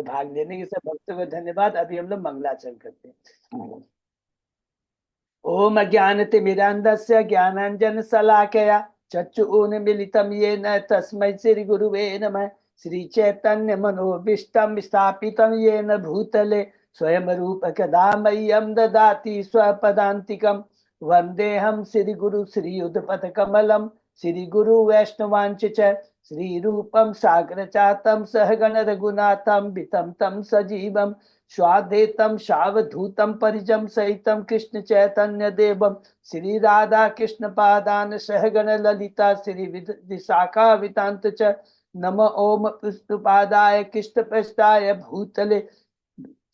में भाग लेने के सब भक्तों को धन्यवाद। अभी हम लोग मंगलाचरण करते हैं। ओम अज्ञानतिमिरान्धस्य ज्ञानाञ्जन शलाकया चक्षुरुन्मीलितं येन तस्मै श्री गुरुवे नमः। श्री चैतन्य मनोभीष्टं स्थापितं येन भूतले स्वयं रूप कदा मह्यं ददाति स्वपदान्तिकं। वन्देऽहं श्री गुरु श्रीयुतपथ कमलं श्री गुरु वैष्णवांच च श्री रूपं साग्रजातं सहगण रघुनाथं वितं तं सजीवं स्वाद्वैतं सावधूतं परिजं सहितं कृष्ण चैतन्य देवं श्री राधा कृष्ण पादान सहगण ललिता श्री विशाखा वितांत च। नम ओम पुष्पपादाय कृष्ण पृष्ठाय भूतले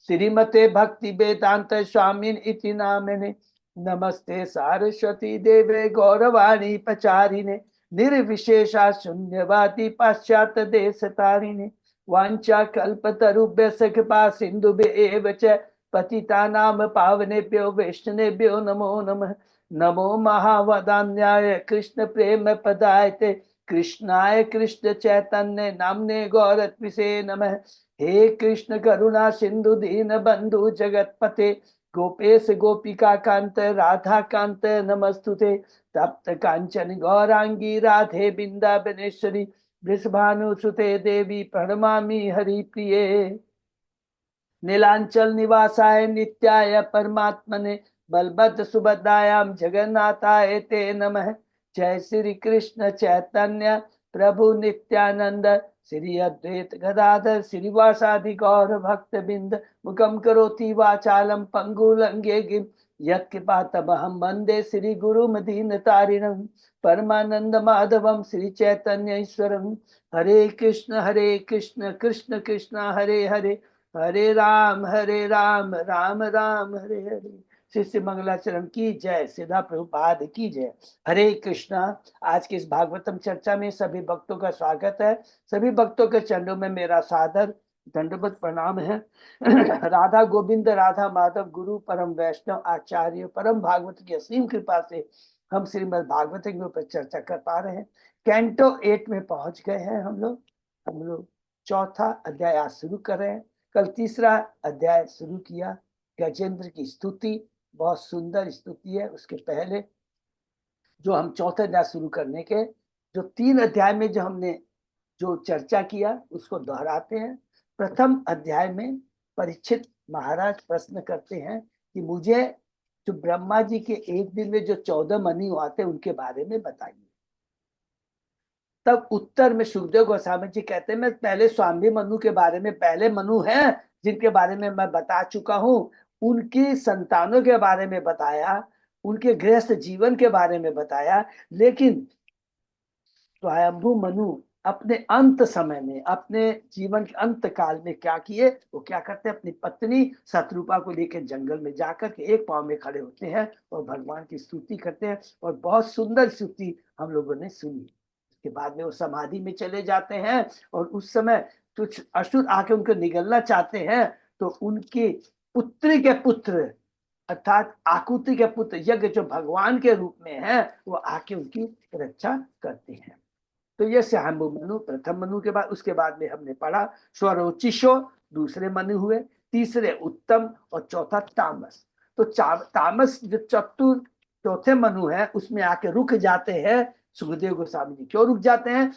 श्रीमते भक्ति वेदांत स्वामिन इति नामिने। नमस्ते सारस्वती देवे गौरवाणी पचारिणे निर्विशेषा शून्यवादी पाश्चात्य देश तारिणे। वाञ्छा कल्पतरुभ्यश्च कृपा सिन्धुभ्येव च पतितानां पावनेभ्यो वैष्णवेभ्यो नमो नमः। नमो महावदान्याय कृष्ण प्रेम पदायते कृष्णाय कृष्ण चैतन्य नाम्ने गौरत्विषे नमः। हे कृष्ण करुणा सिंधु दीन बंधु जगतपते गोपेश गोपिका कांत राधा कांत नमस्तुते। तप्त कांचन गौरांगी राधे बिंदाबनेश्वरी वृषभानुसुते देवी प्रणमामि हरिप्रिये। नीलांचल निवासाय नित्याय परमात्मने बलभद्र सुभद्रायां जगन्नाथाय ते नमः। जय श्री कृष्ण चैतन्य प्रभु नित्यानंद श्री अद्वैत गदाधर श्रीवासादि गौर भक्त बिंद मुखम करोति वाचालम पंगुलंगे गिम यत्कृपातमहं वंदे श्री गुरुमदीन तारिणं परमानंद माधवम श्री चैतन्य ईश्वरम। हरे कृष्ण कृष्ण कृष्ण हरे हरे हरे राम राम राम हरे हरे। शिष्य मंगलाचरण की जय। सीधा प्रभुपाद की जय। हरे कृष्णा। आज की इस भागवतम चर्चा में सभी भक्तों का स्वागत है। सभी भक्तों के चरणों में मेरा सादर दंडवत प्रणाम है। राधा गोविंद राधा माधव गुरु परम वैष्णव आचार्य परम भागवत की असीम कृपा से हम श्रीमद् भागवत के ऊपर चर्चा कर पा रहे हैं। कैंटो 8 में पहुंच गए हैं हम लोग चौथा अध्याय आज शुरू कर रहे हैं। कल तीसरा अध्याय शुरू किया गजेंद्र की स्तुति, बहुत सुंदर स्तुति है। उसके पहले जो हम चौथे अध्याय शुरू करने के जो 3 अध्याय में जो हमने जो चर्चा किया उसको दोहराते हैं। प्रथम अध्याय में परीक्षित महाराज प्रश्न करते हैं कि मुझे जो ब्रह्मा जी के एक दिन में जो 14 मनु आते उनके बारे में बताइए। तब उत्तर में सुखदेव गोस्वामी जी कहते हैं मैं पहले स्वामी मनु के बारे में, पहले मनु हैं जिनके बारे में मैं बता चुका हूँ, उनकी संतानों के बारे में बताया, उनके गृहस्थ जीवन के बारे में बताया। लेकिन स्वयंभू मनु अपने अंत समय में, अपने जीवन के अंत काल में क्या किए, वो क्या करते हैं, अपनी पत्नी शत्रुपा को लेकर जंगल में जाकर के एक पांव में खड़े होते हैं और भगवान की स्तुति करते हैं। और बहुत सुंदर स्तुति हम लोगों ने सुनी। के बाद में वो समाधि में चले जाते हैं और उस समय कुछ असुर आके उनको निगलना चाहते हैं तो उनकी पुत्री के पुत्र अर्थात आकुति के पुत्र यज्ञ जो भगवान के रूप में है वो आके उनकी रक्षा करते हैं। तो ये स्वयंभू मनु प्रथम मनु के बाद, उसके बाद में हमने पढ़ा स्वरोचिषो दूसरे मनु हुए, तीसरे उत्तम और चौथा तामस। तो तामस जो चौथे मनु है उसमें आके रुक जाते हैं सुखदेव गोस्वामी जी। क्यों रुक जाते हैं?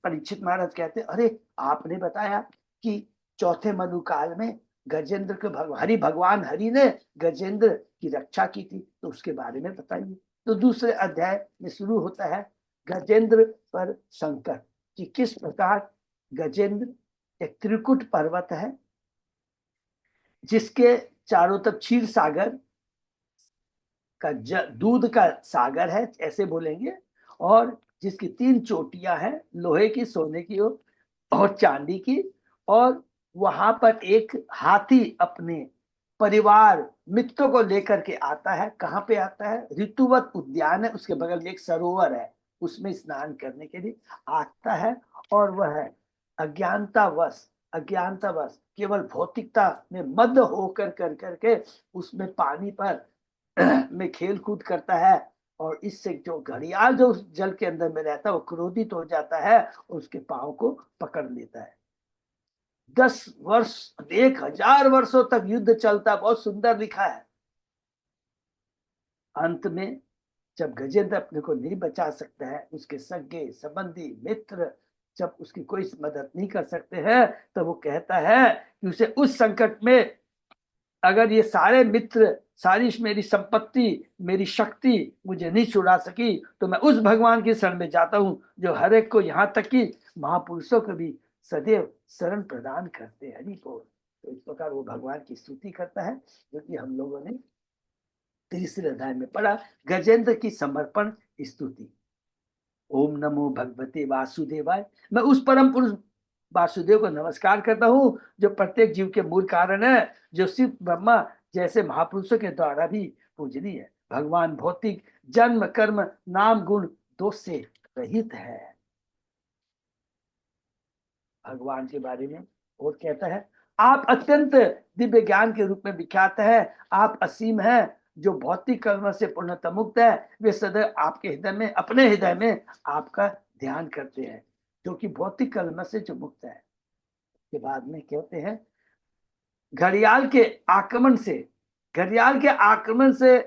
परीक्षित महाराज कहते हैं अरे आपने बताया कि चौथे मनु काल में गजेंद्र के हरि भगवान हरि ने गजेंद्र की रक्षा की थी, तो उसके बारे में बताइए। तो दूसरे अध्याय में शुरू होता है गजेंद्र पर संकट कि किस प्रकार गजेंद्र एक त्रिकुट पर्वत है जिसके चारों तरफ क्षीर सागर का दूध का सागर है ऐसे बोलेंगे, और जिसकी 3 चोटियां हैं लोहे की, सोने की और चांदी की। और वहां पर एक हाथी अपने परिवार मित्रों को लेकर के आता है। कहाँ पे आता है? ऋतुवत उद्यान है, उसके बगल में एक सरोवर है, उसमें स्नान करने के लिए आता है। और वह अज्ञानतावश केवल भौतिकता में मद होकर कर करके उसमें पानी पर में खेल कूद करता है। और इससे जो घड़ियाल जो उस जल के अंदर में रहता है वो क्रोधित हो जाता है और उसके पांव को पकड़ लेता है। 10 वर्ष, 1000 वर्षों तक युद्ध चलता, बहुत सुंदर लिखा है। अंत में जब गजेंद्र अपने को नहीं बचा सकता है, उसके सगे संबंधी मित्र जब उसकी कोई मदद नहीं कर सकते हैं, तो वो कहता है कि उसे उस संकट में, अगर ये सारे मित्र, सारी मेरी संपत्ति, मेरी शक्ति मुझे नहीं छुड़ा सकी, तो मैं उस भगवान की शरण में जाता हूँ जो हर एक को, यहाँ तक कि महापुरुषों को भी सदैव शरण प्रदान करते हैं। हरि बोल। तो इस प्रकार वो भगवान की स्तुति करता है, जो कि हम लोगों ने तीसरे अध्याय में पढ़ा, गजेंद्र की समर्पण स्तुति। ओम नमो भगवते वासुदेवाय। मैं उस परम पुरुष वासुदेव को नमस्कार करता हूँ जो प्रत्येक जीव के मूल कारण है, जो सिर्फ ब्रह्मा जैसे महापुरुषों के द्वारा भी पूजनीय है। भगवान भौतिक जन्म कर्म नाम गुण दोष से रहित है। भगवान के बारे में और कहता है, आप अत्यंत दिव्य ज्ञान के रूप में विख्यात है, आप असीम है, जो भौतिक कर्म से पूर्णतः मुक्त है। वे सदैव आपके हृदय में, अपने हृदय में आपका ध्यान करते हैं, जो कि भौतिक कर्म से जो मुक्त है। के बाद में कहते हैं, घड़ियाल के आक्रमण से, घड़ियाल के आक्रमण से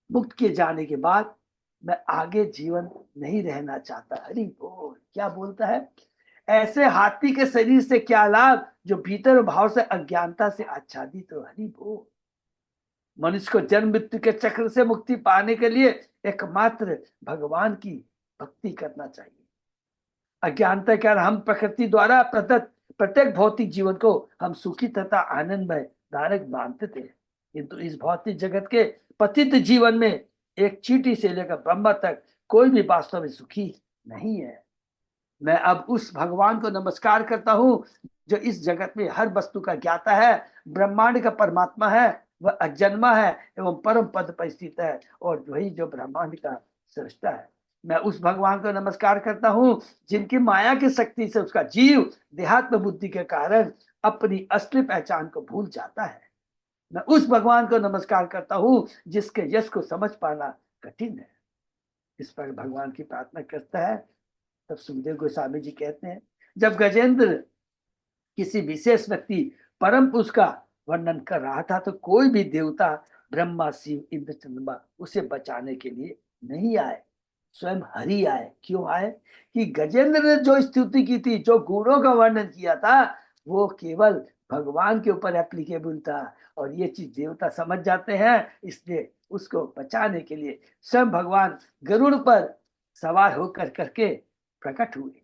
मुक्त किए जाने के बाद मैं आगे जीवन नहीं रहना चाहता। हरि बोल। क्या बोलता है, ऐसे हाथी के शरीर से क्या लाभ, जो भीतर भाव से अज्ञानता से आच्छादित तो। हरि बोल। मनुष्य को जन्म मृत्यु के चक्र से मुक्ति पाने के लिए एकमात्र भगवान की भक्ति करना चाहिए। अज्ञानता के कारण हम प्रकृति द्वारा प्रदत्त प्रत्येक भौतिक जीवन को हम सुखी तथा आनंदमय धारक मानते थे, किंतु इस भौतिक जगत के पतित जीवन में एक चींटी से लेकर ब्रह्मा तक कोई भी वास्तव में सुखी नहीं है। मैं अब उस भगवान को नमस्कार करता हूँ जो इस जगत में हर वस्तु का ज्ञाता है, ब्रह्मांड का परमात्मा है, वह अजन्मा है एवं परम पद पर स्थित है, और वही जो ब्रह्मांड का सृष्टा है। मैं उस भगवान को नमस्कार करता हूँ जिनकी माया की शक्ति से उसका जीव देहात्म बुद्धि के कारण अपनी असली पहचान को भूल जाता है। मैं उस भगवान को नमस्कार करता हूँ जिसके यश को समझ पाना कठिन है। इस पर भगवान की प्रार्थना करता है। तब सुखदेव गोस्वामी जी कहते हैं, जब गजेंद्र किसी विशेष व्यक्ति परम पुरुष का वर्णन कर रहा था, तो कोई भी देवता, ब्रह्मा, शिव, इंद्र, चंद्रमा उसे बचाने के लिए नहीं आए, स्वयं हरि आए। क्यों आए? कि गजेंद्र ने जो स्तुति की थी, जो गुणों का वर्णन किया था, वो केवल भगवान के ऊपर एप्लीकेबल था, और ये चीज देवता समझ जाते हैं, इसलिए उसको बचाने के लिए स्वयं भगवान गरुड़ पर सवार होकर करके प्रकट हुए।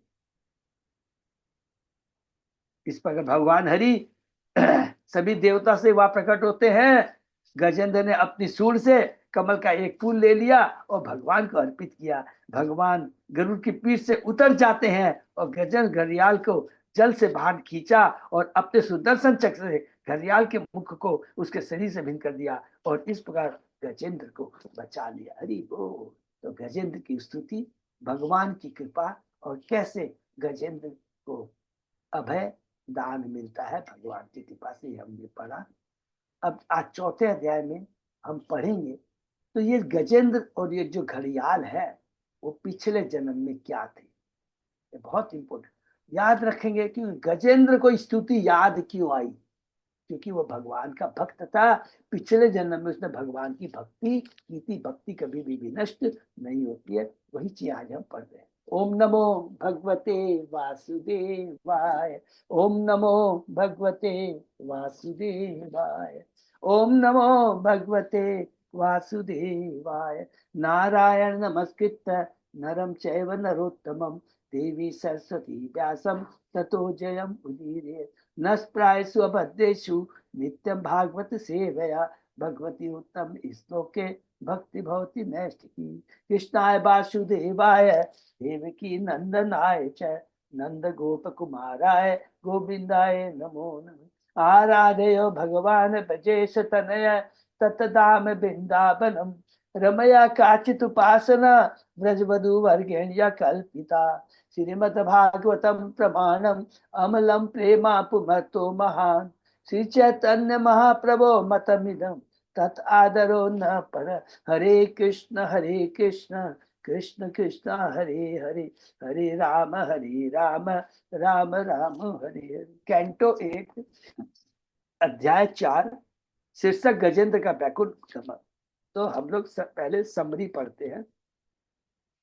इस प्रकार भगवान हरि सभी देवता से वहां प्रकट होते हैं। गजेंद्र ने अपनी सूंड से कमल का एक फूल ले लिया और भगवान को अर्पित किया। भगवान गरुड़ की पीठ से उतर जाते हैं और गजेंद्र घड़ियाल को जल से बाहर खींचा और अपने सुदर्शन चक्र से घड़ियाल के मुख को उसके शरीर से भिन्न कर दिया, और इस प्रकार गजेंद्र को बचा लिया। हरि बोल। तो गजेंद्र की स्तुति, भगवान की कृपा, और कैसे गजेंद्र को अभय दान मिलता है भगवान की कृपा से, हमने पढ़ा। अब आज चौथे अध्याय में हम पढ़ेंगे, तो ये गजेंद्र और ये जो घड़ियाल है, वो पिछले जन्म में क्या थे, ये बहुत इंपॉर्टेंट याद रखेंगे। कि गजेंद्र को स्तुति याद क्यों आई? क्योंकि वो भगवान का भक्त था। पिछले जन्म में उसने भगवान की भक्ति की थी। भक्ति कभी भी विनष्ट नहीं होती है। वही चीज आज हम पढ़ रहे हैं। ओम नमो भगवते वासुदेवाय। ओम नमो भगवते वासुदेवाय। ओम नमो भगवते वासुदेवाय। नारायण नमस्कृत्य नरम चैव नरोत्तमं देवी सरस्वती व्यासं ततो जयम् उदीरयेत्। नष्प्रायेषु अबद्धेषु नित्यं भागवत सेवया भगवती उत्तम श्लोके भक्ति भवति नैष्ठिकी। कृष्णाय वासुदेवाय देवकी नंदनाय च नंद गोप कुमाराय गोविंदाय नमो नमः। आराधयो भगवान ब्रजेश तनय ततदाम वृंदावनम रमया काचित उपासना ब्रजवधु वर्गेण्य कल्पिता। श्रीमद् भागवतम प्रमाणम अमलम प्रेमा पुमतो महान। श्री चैतन्य महाप्रभो मतमिदम तत् आदरो न पर। हरे कृष्ण कृष्ण कृष्ण हरे हरे, हरे राम राम राम राम हरे हरे। कैंटो 8 अध्याय 4, शीर्षक गजेंद्र का बैकुंठ गमन। तो हम लोग पहले समरी पढ़ते हैं।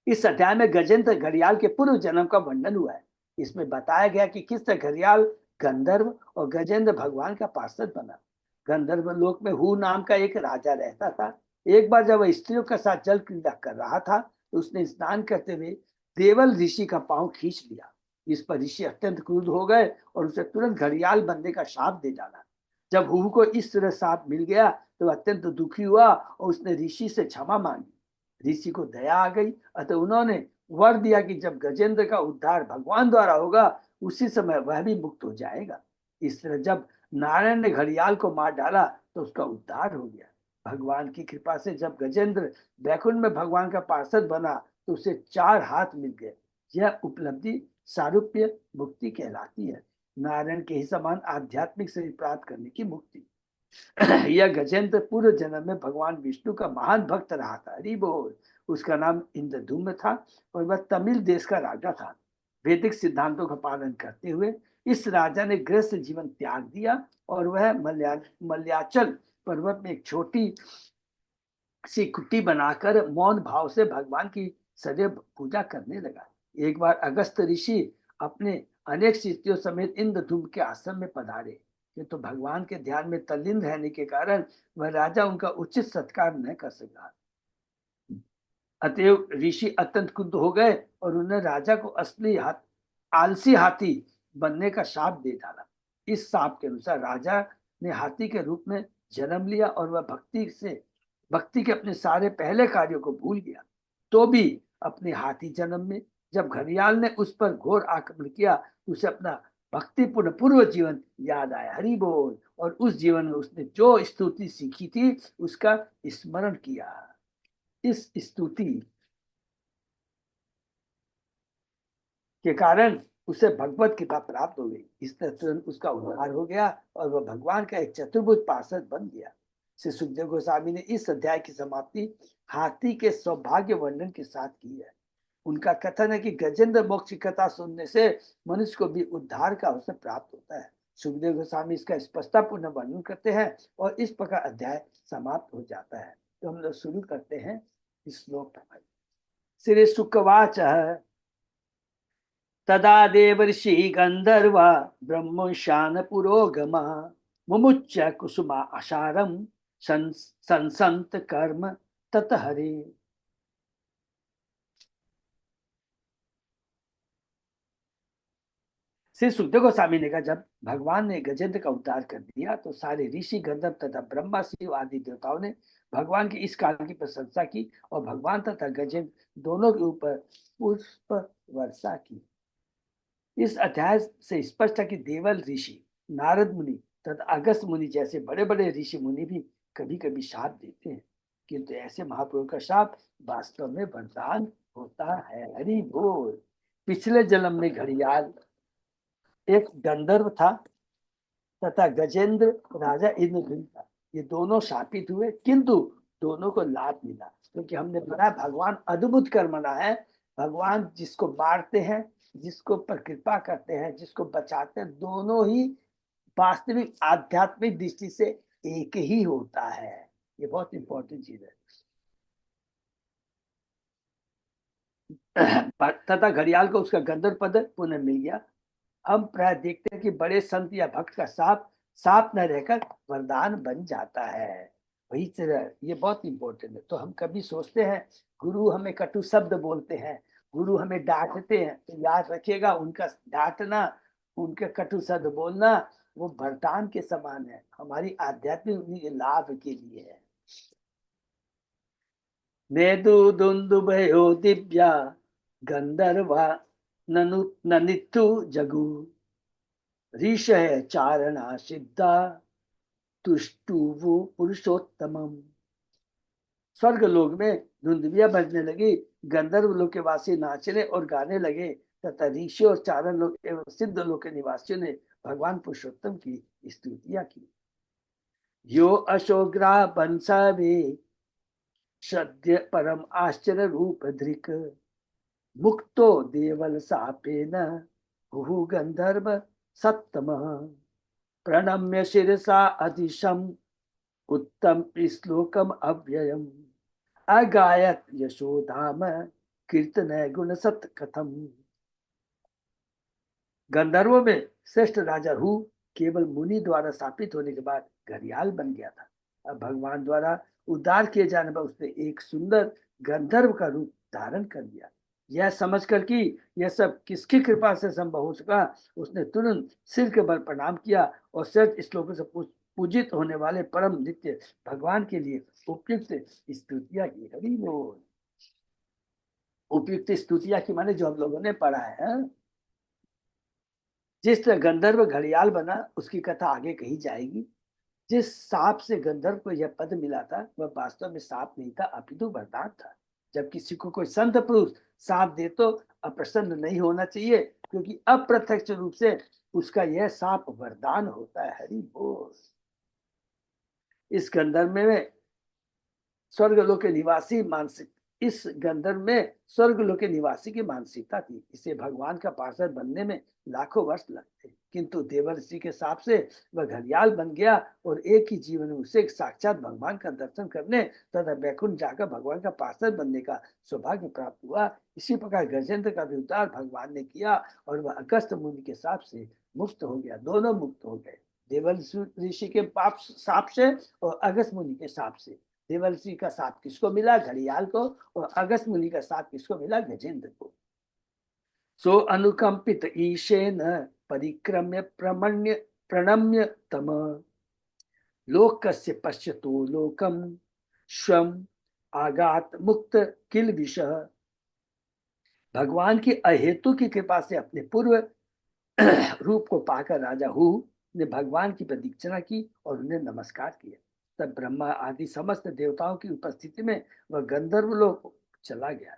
इस अध्याय में गजेंद्र घड़ियाल के पूर्व जन्म का वर्णन हुआ है। इसमें बताया गया कि किस तरह घड़ियाल गंधर्व और गजेंद्र भगवान का पार्षद बना। गंधर्व लोक में हु नाम का एक राजा रहता था। एक बार जब वह स्त्रियों के साथ जल क्रीड़ा कर रहा था तो उसने स्नान करते हुए देवल ऋषि का पांव खींच लिया। इस पर ऋषि अत्यंत क्रुद्ध हो गए और उसे तुरंत घड़ियाल बनने का शाप दे डाला। जब हु को इस तरह शाप मिल गया तो अत्यंत दुखी हुआ और उसने ऋषि से क्षमा मांगी। ऋषि को दया आ गई, अतः उन्होंने वर दिया कि जब गजेंद्र का उद्धार भगवान द्वारा होगा उसी समय वह भी मुक्त हो जाएगा। इस तरह जब नारायण ने घड़ियाल को मार डाला तो उसका उद्धार हो गया। भगवान की कृपा से जब गजेंद्र बैकुंठ में भगवान का पार्षद बना तो उसे 4 हाथ मिल गए। यह उपलब्धि सारूप्य मुक्ति कहलाती है, नारायण के ही समान आध्यात्मिक शरीर प्राप्त करने की मुक्ति। यह गजेंद्र पूर्व जन्म में भगवान विष्णु का महान भक्त रहा था। हरि बोल। उसका नाम इंद्रधूम्न था और वह तमिल देश का राजा था। वैदिक सिद्धांतों का पालन करते हुए इस राजा ने गृहस्थ जीवन त्याग दिया और वह मलयाचल पर्वत में एक छोटी सी कुटी बनाकर मौन भाव से भगवान की सदैव पूजा करने लगा। एक बार अगस्त ऋषि अपने अनेक शिष्यों समेत इंद्रधूम्न के आश्रम में पधारे, किंतु भगवान के ध्यान में तल्लीन रहने के कारण वह राजा उनका उचित सत्कार न कर सका। अतएव ऋषि अत्यंत क्रुद्ध हो गए और उन्हें राजा को आलसी हाथी बनने का शाप दे डाला। इस शाप के अनुसार राजा ने हाथी के रूप में जन्म लिया और वह भक्ति के अपने सारे पहले कार्यों को भूल गया। तो भी अपने हाथी जन्म में जब घड़ियाल ने उस पर घोर आक्रमण किया तो उसे अपना भक्तिपूर्ण पूर्व जीवन याद आया। हरि बोल। और उस जीवन में उसने जो स्तुति सीखी थी उसका स्मरण किया। इस स्तुति के कारण उसे भगवत कृपा प्राप्त हो गई। इस तरह तुरंत उसका उद्धार हो गया और वह भगवान का एक चतुर्भुज पार्षद बन गया। श्री सुखदेव गोस्वामी ने इस अध्याय की समाप्ति हाथी के सौभाग्य वर्णन के साथ की है। उनका कथन है कि गजेंद्र मोक्ष की कथा सुनने से मनुष्य को भी उद्धार का अवसर प्राप्त होता है। सुखदेव गोस्वामी इसका स्पष्टतापूर्ण वर्णन करते हैं और इस प्रकार अध्याय समाप्त हो जाता है। तो हम लोग शुरू करते हैं इस श्लोक में। श्री शुकवाच तदा देवर्षि गंधर्वा ब्रह्मशान पुरोगमा मुमुच्च कुसुमा आशारम संसंत कर्म तत हरे। श्री सुखदेव गोस्वामी ने कहा, जब भगवान ने गजेंद्र का उद्धार कर दिया तो सारे ऋषि गंधर्व तथा ब्रह्मा शिव आदि देवताओं ने भगवान की इस कार्य की प्रशंसा की और भगवान तथा गजेंद्र दोनों के ऊपर पुष्प वर्षा की। इस अध्याय से स्पष्ट है कि देवल ऋषि, नारद मुनि तथा अगस्त मुनि जैसे बड़े बड़े ऋषि मुनि भी कभी कभी शाप देते हैं, किंतु ऐसे महापुरुष का शाप वास्तव में वरदान होता है। हरि बोल। पिछले जन्म में घड़ियाल एक गंधर्व था तथा गजेंद्र राजा इंद्रधूम्न था। ये दोनों शापित हुए, किंतु दोनों को लाभ मिला, क्योंकि हमने पढ़ा भगवान अद्भुत कर्मणा है। भगवान जिसको मारते हैं, जिसको पर कृपा करते हैं, जिसको बचाते हैं, दोनों ही वास्तविक आध्यात्मिक दृष्टि से एक ही होता है। ये बहुत इंपॉर्टेंट चीज है। तथा घड़ियाल को उसका गंधर्व पद पुनः मिल गया। हम प्राय देखते हैं कि बड़े संत या भक्त का साप न रहकर वरदान बन जाता है। वही तरह ये बहुत इंपॉर्टेंट है। तो हम कभी सोचते हैं गुरु हमें कटु शब्द बोलते हैं, गुरु हमें डांटते हैं, तो याद रखिएगा उनका डांटना, उनके कटु शब्द बोलना वो वरदान के समान है, हमारी आध्यात्मिक लाभ के लिए है। नेदु दुंदुभयो दिव्या गंधर्वा ननितु जगु ऋषय चारणा सिद्धा तुष्टुवु पुरुषोत्तमम। स्वर्ग लोक में धुंधुबिया बजने लगी, गंधर्व लोक के वासी नाचने और गाने लगे तथा ऋषि और चारण लोग एवं सिद्ध लोक के निवासियों ने भगवान पुरुषोत्तम की स्तुतियां की। यो अशोग्रा बंसा वे सद्य परम आश्चर्य रूप धृक मुक्तो देवल सापेन हुहु गंधर्व सत्तम प्रणम्य शिरसा अतिशम उत्तम श्लोकम अव्ययम अगायत यशोधाम कीर्तन गुण सत कथम। गंधर्वों में श्रेष्ठ राजा हु केवल मुनि द्वारा स्थापित होने के बाद घड़ियाल बन गया था। अब भगवान द्वारा उद्धार किए जाने पर उसने एक सुंदर गंधर्व का रूप धारण कर लिया। यह समझकर कि यह सब किसकी कृपा से संभव हो सका, उसने तुरंत सिर के बल प्रणाम किया और श्रेष्ठ श्लोकों से पूजित होने वाले परम नित्य भगवान के लिए उपयुक्त स्तुतियां की। हरि बोल। उपयुक्त स्तुतियां की माने जो हम लोगों ने पढ़ा है। जिस तरह गंधर्व घड़ियाल बना उसकी कथा आगे कही जाएगी। जिस सांप से गंधर्व को यह पद मिला था वह वास्तव में सांप नहीं था अपितु वरदान था। जब किसी को कोई संत पुरुष सांप दे तो अप्रसन्न नहीं होना चाहिए, क्योंकि अप्रत्यक्ष रूप से उसका यह सांप वरदान होता है। हरि बोल। इस गंधर्व में स्वर्गलोक के निवासी मानसिक इस गंधर्व में स्वर्गलोक के निवासी की मानसिकता थी। इसे भगवान का पार्षद बनने में लाखों वर्ष लगते, किंतु देवर्षि के साप से वह घड़ियाल बन गया और एक ही जीवन में उसे साक्षात भगवान का दर्शन करने तथा बैकुंठ जाकर भगवान का पार्षद बनने का सौभाग्य प्राप्त हुआ। इसी प्रकार गजेंद्र का भी उद्धार भगवान ने किया और वह अगस्त मुनि के साप से मुक्त हो गया। दोनों मुक्त हो गए, देवर्षि ऋषि के पाप साप से और अगस्त मुनि के साप से। देवर्षि का साप किसको मिला? घड़ियाल को। और अगस्त मुनि का साप किसको मिला? गजेंद्र को। सो अनुकंपित ईशेन परिक्रम्य प्रमण्य प्रणम्य तम लोकस्य पश्यतो लोकम स्वम आगात मुक्त किल विषह। भगवान की अहेतु की कृपा से अपने पूर्व रूप को पाकर राजा हु ने भगवान की प्रदीक्षिणा की और उन्हें नमस्कार किया। तब ब्रह्मा आदि समस्त देवताओं की उपस्थिति में वह गंधर्व लोक चला गया।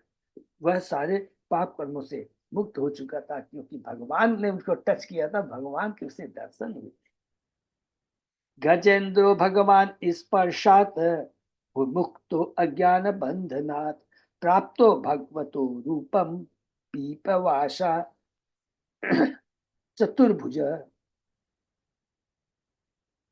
वह सारे पाप कर्मों से मुक्त हो चुका था, क्योंकि भगवान ने उसको टच किया था, भगवान के उसे दर्शन हुए। गजेंद्रो भगवान स्पर्शात मुक्तो अज्ञान बंधनात् प्राप्तो भगवतो रूपम पीपवाशा चतुर्भुज।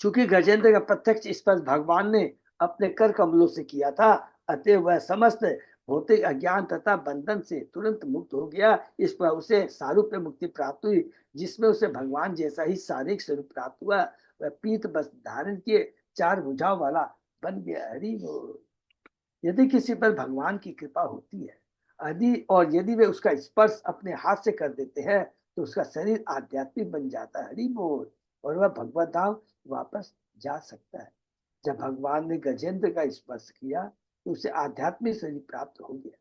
चूंकि गजेंद्र का प्रत्यक्ष स्पर्श भगवान ने अपने कर कमलों से किया था, अतः वह समस्त भौतिक अज्ञान तथा बंधन से तुरंत मुक्त हो गया। इस पर उसे सारूप्य मुक्ति प्राप्त हुई, जिसमें उसे भगवान जैसा ही शारीरिक स्वरूप प्राप्त हुआ। वह पीत वस्त्र धारण किए चार भुजाओं वाला बन गया। हरि बोल। यदि किसी पर भगवान की कृपा होती है यदि वे उसका स्पर्श अपने हाथ से कर देते हैं तो उसका शरीर आध्यात्मिक बन जाता है। हरि बोल। और वह भगवत धाम वापस जा सकता है। जब भगवान ने गजेंद्र का स्पर्श किया तो उसे आध्यात्मिक शरीर प्राप्त हो गया।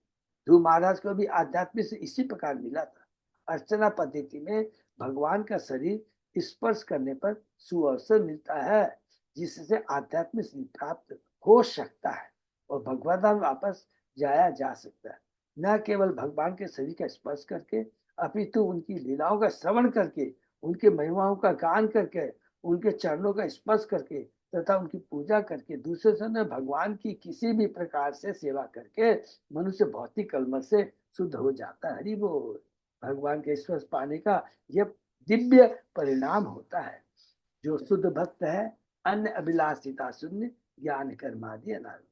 ध्रुव महाराज को भी आध्यात्मिक से इसी प्रकार मिला था। अर्चना पद्धति में भगवान का शरीर स्पर्श करने पर सुअवसर मिलता है, जिससे आध्यात्मिक शरीर प्राप्त हो सकता है और भगवत धाम वापस जाया जा सकता है। न केवल भगवान के शरीर का स्पर्श करके, अपितु उनकी लीलाओं का श्रवण करके, उनके महिमाओं का गान करके, उनके चरणों का स्पर्श करके तथा उनकी पूजा करके, दूसरे समय भगवान की किसी भी प्रकार से सेवा करके मनुष्य भौतिक कलमश से शुद्ध हो जाता है। हरि बोल। भगवान के स्पर्श पाने का यह दिव्य परिणाम होता है। जो शुद्ध भक्त है अन्य अभिलाषिता शून्य ज्ञान कर्मादि अनादि,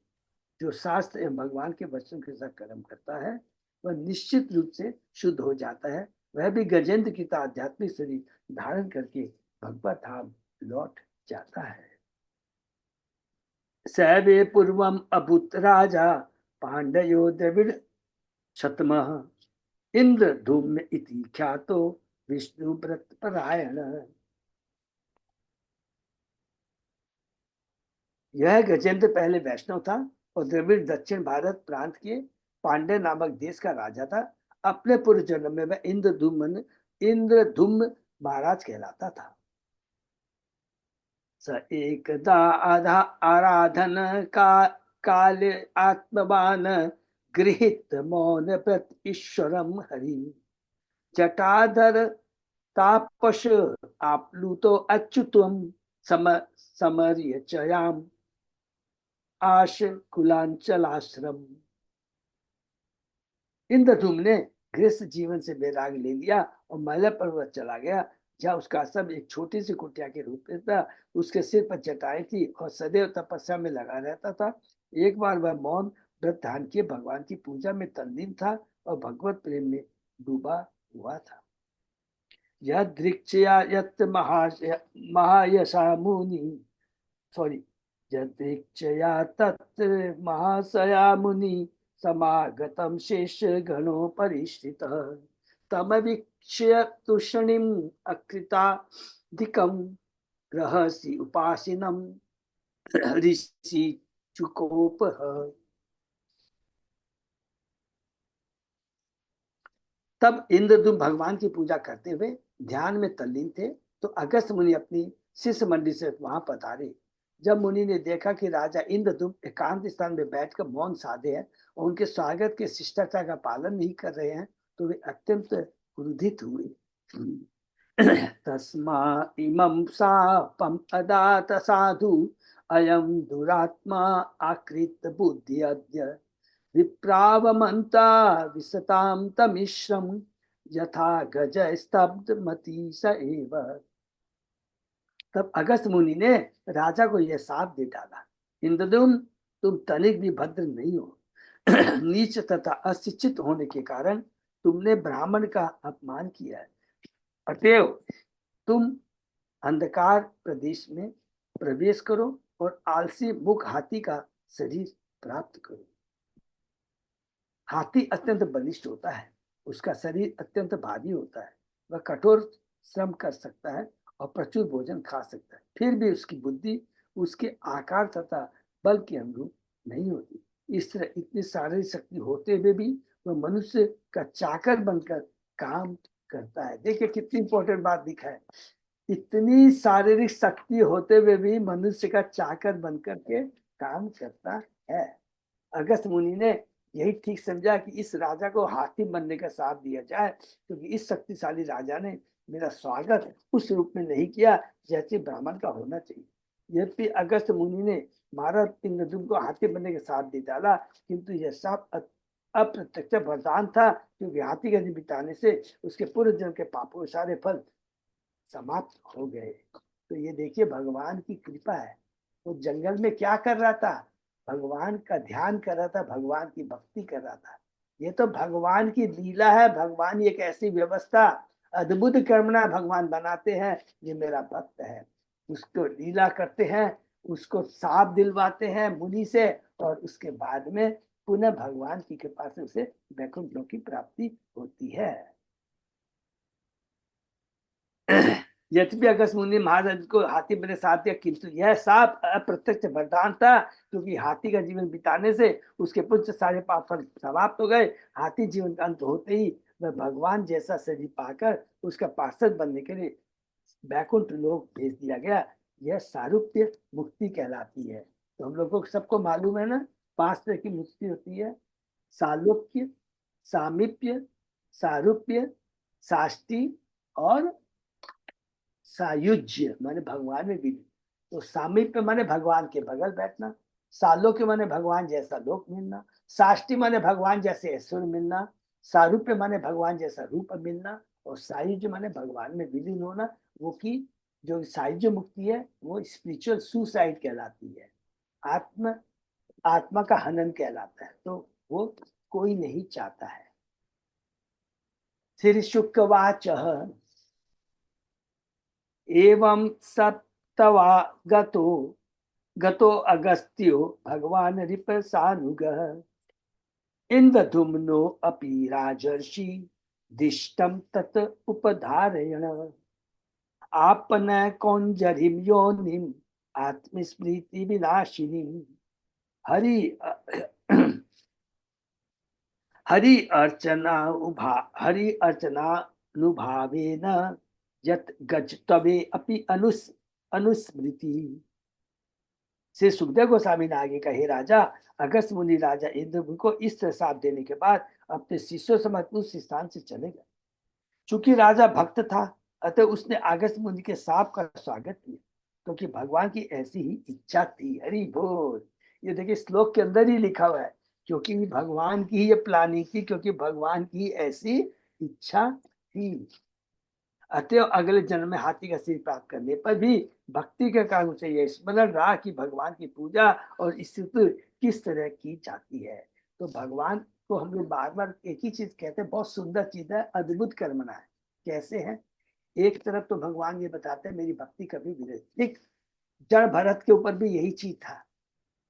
जो शास्त्र एवं भगवान के वचन के साथ कर्म करता है वह निश्चित रूप से शुद्ध हो जाता है। वह भी गजेंद्र की आध्यात्मिक शरीर धारण करके भगवत धाम लौट जाता है। सैवे पूर्वम अभूत राजा पांडयो द्रविड़ शतमः इंद्र धूम्य इति ख्यातो विष्णु व्रत परायण। यह गजेंद्र पहले वैष्णव था और द्रविड़ दक्षिण भारत प्रांत के पांडे नामक देश का राजा था। अपने पूर्व जन्म में वह इंद्रधुम्न महाराज कहलाता था। स एकदा आराधन का काल आत्मवान गृहीत मौन व्रत ईश्वरम हरि जटाधर तापस आप्लुतो अच्युतम समर्यचयाम आश कुलांचल आश्रम। इंद्रधूम ने गृहस्थ जीवन से वैराग ले लिया और मैला पर्वत चला गया, जहाँ उसका आश्रम एक छोटी सी कुटिया के रूप में था। उसके सिर पर जटाएं थी और सदैव तपस्या में लगा रहता था। एक बार वह मौन व्रत धारण किए भगवान की पूजा में तल्लीन था और भगवत प्रेम में डूबा हुआ था। यह दृक्षया यत् महायशा मुनि, सॉरी, यदृक्षया तत् महाशया मुनि समागतम शेष गणो परिष्ठितः तमवीक्ष्य तूष्णीम अकृताधिकं रहसि उपासिनं ऋषि चुकोपः। तब इंद्रदुम्न भगवान की पूजा करते हुए ध्यान में तल्लीन थे, तो अगस्त मुनि अपनी शिष्य मंडली से वहां पधारे। जब मुनि ने देखा कि राजा इंद्रदुम्न एकांत स्थान में बैठकर मौन साधे हैं और उनके स्वागत के शिष्टाचार का पालन नहीं कर रहे हैं, तो वे अत्यंत क्रोधित हुए। तस्मा इमं शापम अदात साधु अयम दुरात्मा आकृत बुद्धि अद्य विप्रावमंता विसताम तमिश्रम यथा गज स्तब्ध मती स एव। तब अगस्त मुनि ने राजा को यह साप दे डाला, इंद्रदुम्न, तुम तनिक भी भद्र नहीं हो। नीच तथा अशिक्षित होने के कारण तुमने ब्राह्मण का अपमान किया है। अतएव तुम अंधकार प्रदेश में प्रवेश करो और आलसी मुख हाथी का शरीर प्राप्त करो। हाथी अत्यंत बलिष्ठ होता है, उसका शरीर अत्यंत भारी होता है, वह कठोर श्रम कर सकता है और प्रचुर भोजन खा सकता है, फिर भी उसकी बुद्धि उसके आकार तथा बल के अनुरूप नहीं होती। इस तरह इतनी शारीरिक शक्ति होते हुए भी वह मनुष्य का चाकर बनकर काम करता है। देखिए कितनी इंपॉर्टेंट बात दिखा है, इतनी शारीरिक शक्ति होते हुए भी मनुष्य का चाकर बनकर के काम करता है। अगस्त मुनि ने यही ठीक समझा कि इस राजा को हाथी बनने का साथ दिया जाए, क्योंकि इस शक्तिशाली राजा ने मेरा स्वागत उस रूप में नहीं किया जैसे ब्राह्मण का होना चाहिए। यद्यपि अगस्त मुनि ने महाराज इंद्रदुम्न को हाथी बनने का साथ दे डाला, किंतु यह सब अप्रत्यक्ष वरदान था, क्योंकि हाथी का बिताने से उसके पूर्व जन्म के पापों के सारे फल समाप्त हो गए। तो ये देखिए भगवान की कृपा है। वो जंगल में क्या कर रहा था? भगवान का ध्यान कर रहा था, भगवान की भक्ति कर रहा था। ये तो भगवान की लीला है। भगवान एक ऐसी व्यवस्था अद्भुत कर्मणा भगवान बनाते हैं। ये मेरा भक्त है, उसको लीला करते हैं, उसको साफ दिलवाते हैं मुनि से, और उसके बाद में पुनः भगवान की कृपा से उसे वैकुंठ लोक की प्राप्ति होती है। यद्यपि अगस्त मुनि महाराज को हाथी बने साथ दिया, किंतु यह साफ अप्रत्यक्ष वरदान था, क्योंकि हाथी का जीवन बिताने से उसके पुत्र सारे पाप फल समाप्त हो गए। हाथी जीवन का अंत होते ही वह भगवान जैसा शरीर पाकर उसका पार्षद बनने के लिए बैकुंठ लोक भेज दिया गया। यह सारूप्य मुक्ति कहलाती है। तो हम लोगों को सबको मालूम है ना, 5 तरह की मुक्ति होती है: सालोक्य, सामीप्य, सारूप्य, साष्टी और सायुज्य, माने भगवान में विलीन। तो सामीप्य माने भगवान के बगल बैठना, सालोक्य माने भगवान जैसा लोक मिलना, साष्टी माने भगवान जैसे ऐश्वर्य मिलना, सारूप्य माने भगवान जैसा रूप मिलना, और सायुज्य माने भगवान में विलीन होना। वो की जो सायुज्य मुक्ति है वो स्पिरिचुअल सुसाइड कहलाती है, आत्म आत्मा का हनन कहलाता है। तो वो कोई नहीं चाहता है। श्री शुकवाच एवं सप्तवा गतो गतो अगस्त्यो भगवान रिपसानुगः इंद्रधुम्नो अपि राजर्षि दिष्टम तत् उपधारयण आपन कौंजरिम योनिम आत्मस्मृति विनाशिनी हरि हरि अर्चनानुभावेन यत् गज तवे अपि अनुस्मृति। श्री सुखदेव गोस्वामी ने आगे कहे, राजा अगस्त मुनि राजा इंद्र को इस तरह साप देने के बाद अपने शिष्यों समेत उस स्थान से चले गए। चूंकि राजा भक्त था, अतः उसने अगस्त मुनि के साप का स्वागत किया, क्योंकि भगवान की ऐसी ही इच्छा थी। हरि बोल। ये देखिए श्लोक के अंदर ही लिखा हुआ है, क्योंकि भगवान की ये प्लानिंग थी, क्योंकि भगवान की ऐसी इच्छा थी। अतएव अगले जन्म में हाथी का सिर प्राप्त करने पर भी भक्ति के कारण उसे यह स्मरण रहा कि भगवान की पूजा और स्तुति किस तरह की जाती है। तो भगवान को हम लोग बार बार एक ही चीज कहते हैं, बहुत सुंदर चीज है, अद्भुत कर्मणा है। कैसे है? एक तरफ तो भगवान ये बताते हैं मेरी भक्ति कभी भी ठीक, जड़ भरत के ऊपर भी यही चीज था,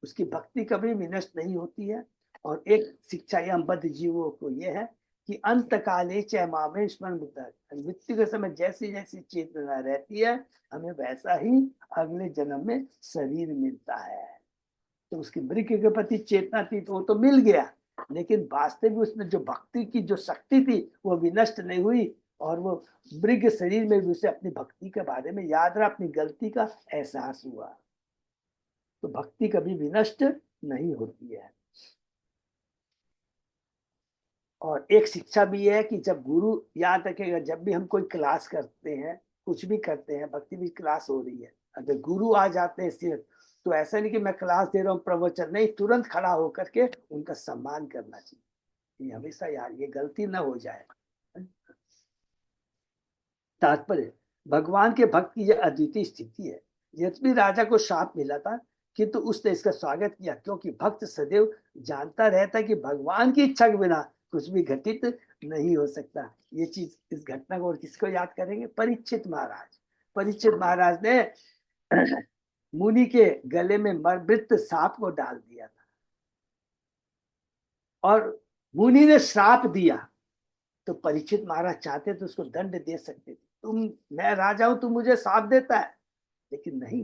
उसकी भक्ति कभी विनष्ट नहीं होती है। और एक शिक्षा हम बद्ध जीवों को ये है कि अंत काले च मामे स्मरण बुद्ध, मृत्यु के समय जैसी जैसी चेतना रहती है, हमें वैसा ही अगले जन्म में शरीर मिलता है। तो उसकी मृग के प्रति चेतना थी तो वो तो मिल गया, लेकिन वास्तविक उसमें जो भक्ति की जो शक्ति थी वो विनष्ट नहीं हुई, और वो मृग शरीर में भी उसे अपनी भक्ति के बारे में याद रहा, अपनी गलती का एहसास हुआ। तो भक्ति कभी विनष्ट नहीं होती है। और एक शिक्षा भी है कि जब गुरु, याद रखेगा, जब भी हम कोई क्लास करते हैं, कुछ भी करते हैं, भक्ति भी क्लास हो रही है, अगर गुरु आ जाते हैं सिर्फ, तो ऐसा नहीं कि मैं क्लास दे रहा हूँ प्रवचन, नहीं, तुरंत खड़ा होकर के उनका सम्मान करना चाहिए। ये हमेशा यार, ये गलती ना हो जाए। तात्पर्य, भगवान के भक्त की यह अद्वितीय स्थिति है। यद्यपि राजा को शाप मिला था, किंतु उसने इसका स्वागत किया, क्योंकि भक्त सदैव जानता रहता है कि भगवान की इच्छा के बिना कुछ भी घटित नहीं हो सकता। ये चीज, इस घटना को और किसको याद करेंगे? परीक्षित महाराज। परीक्षित महाराज ने मुनि के गले में मृत सांप को डाल दिया था, और मुनि ने श्राप दिया। तो परीक्षित महाराज चाहते तो उसको दंड दे सकते थे, तुम, मैं राजा हूं, तुम मुझे श्राप देता है, लेकिन नहीं,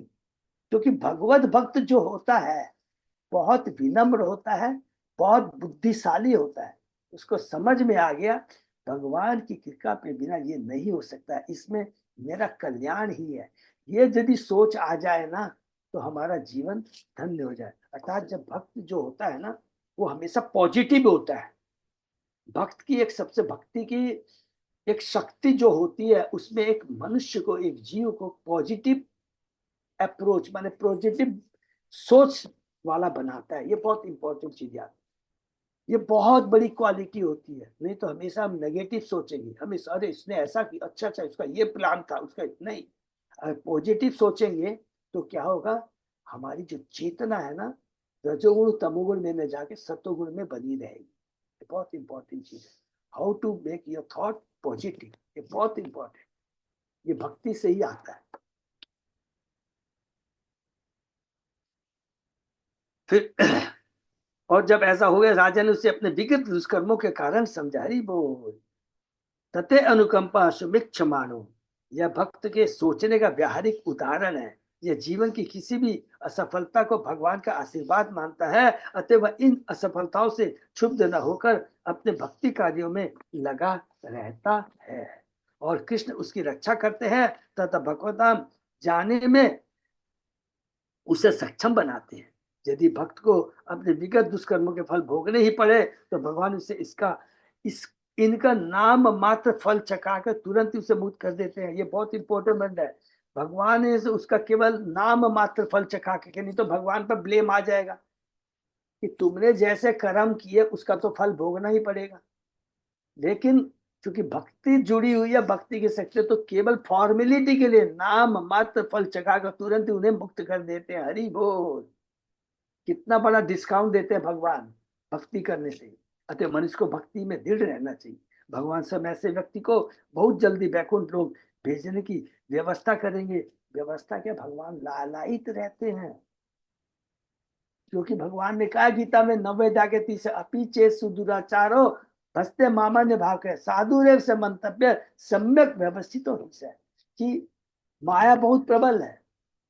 क्योंकि भगवत भक्त जो होता है बहुत विनम्र होता है, बहुत बुद्धिशाली होता है। उसको समझ में आ गया भगवान की कृपा के बिना ये नहीं हो सकता, इसमें मेरा कल्याण ही है। ये यदि सोच आ जाए ना, तो हमारा जीवन धन्य हो जाए। अर्थात जब भक्त जो होता है ना, वो हमेशा पॉजिटिव होता है। भक्त की एक सबसे, भक्ति की एक शक्ति जो होती है, उसमें एक मनुष्य को, एक जीव को पॉजिटिव अप्रोच, माने पॉजिटिव सोच वाला बनाता है। ये बहुत इंपॉर्टेंट चीज है, ये बहुत बड़ी क्वालिटी होती है। नहीं तो हमेशा हम नेगेटिव सोचेंगे, हमेशा अरे इसने ऐसा किया, अच्छा अच्छा उसका ये प्लान था, उसका नहीं। अगर पॉजिटिव सोचेंगे तो क्या होगा, हमारी जो चेतना है ना, रजोगुण तमोगुण में न जाके सतोगुण में बनी रहेगी। बहुत इंपॉर्टेंट चीज है, how to make your thought positive, ये बहुत इंपॉर्टेंट, ये भक्ति से ही आता है। फिर और जब ऐसा हो गया, राजा ने उसे अपने विगत दुष्कर्मों के कारण समझा, रही बोल तथे अनुकंपा सुमिक्ष मानो। यह भक्त के सोचने का व्यावहारिक उदाहरण है। यह जीवन की किसी भी असफलता को भगवान का आशीर्वाद मानता है, अतः वह इन असफलताओं से क्षुब्ध न होकर अपने भक्ति कार्यों में लगा रहता है, और कृष्ण उसकी रक्षा करते हैं तथा भगवत नाम जाने में उसे सक्षम बनाते हैं। यदि भक्त को अपने विगत दुष्कर्मों के फल भोगने ही पड़े, तो भगवान उसे इनका नाम मात्र फल चखाकर तुरंत ही उसे मुक्त कर देते हैं। ये बहुत इंपॉर्टेंट बन है। भगवान ने उसका केवल नाम मात्र फल चखा के, नहीं तो भगवान पर ब्लेम आ जाएगा कि तुमने जैसे कर्म किए उसका तो फल भोगना ही पड़ेगा। लेकिन क्योंकि भक्ति जुड़ी हुई है, भक्ति की शक्ति, तो केवल फॉर्मेलिटी के लिए नाम मात्र फल चखाकर तुरंत ही उन्हें मुक्त कर देते हैं। हरि बोल, कितना बड़ा डिस्काउंट देते हैं भगवान भक्ति करने से। अतः मनुष्य को भक्ति में दृढ़ रहना चाहिए। भगवान सब ऐसे व्यक्ति को बहुत जल्दी वैकुंठ लोग भेजने की व्यवस्था करेंगे। व्यवस्था क्या, भगवान लालायित रहते हैं, क्योंकि भगवान ने कहा गीता में 90 से अपीचे सुदुराचारो भस्ते मामान्य भाव के साधुरेव से मंतव्य सम्यक व्यवस्थित हो, कि माया बहुत प्रबल है।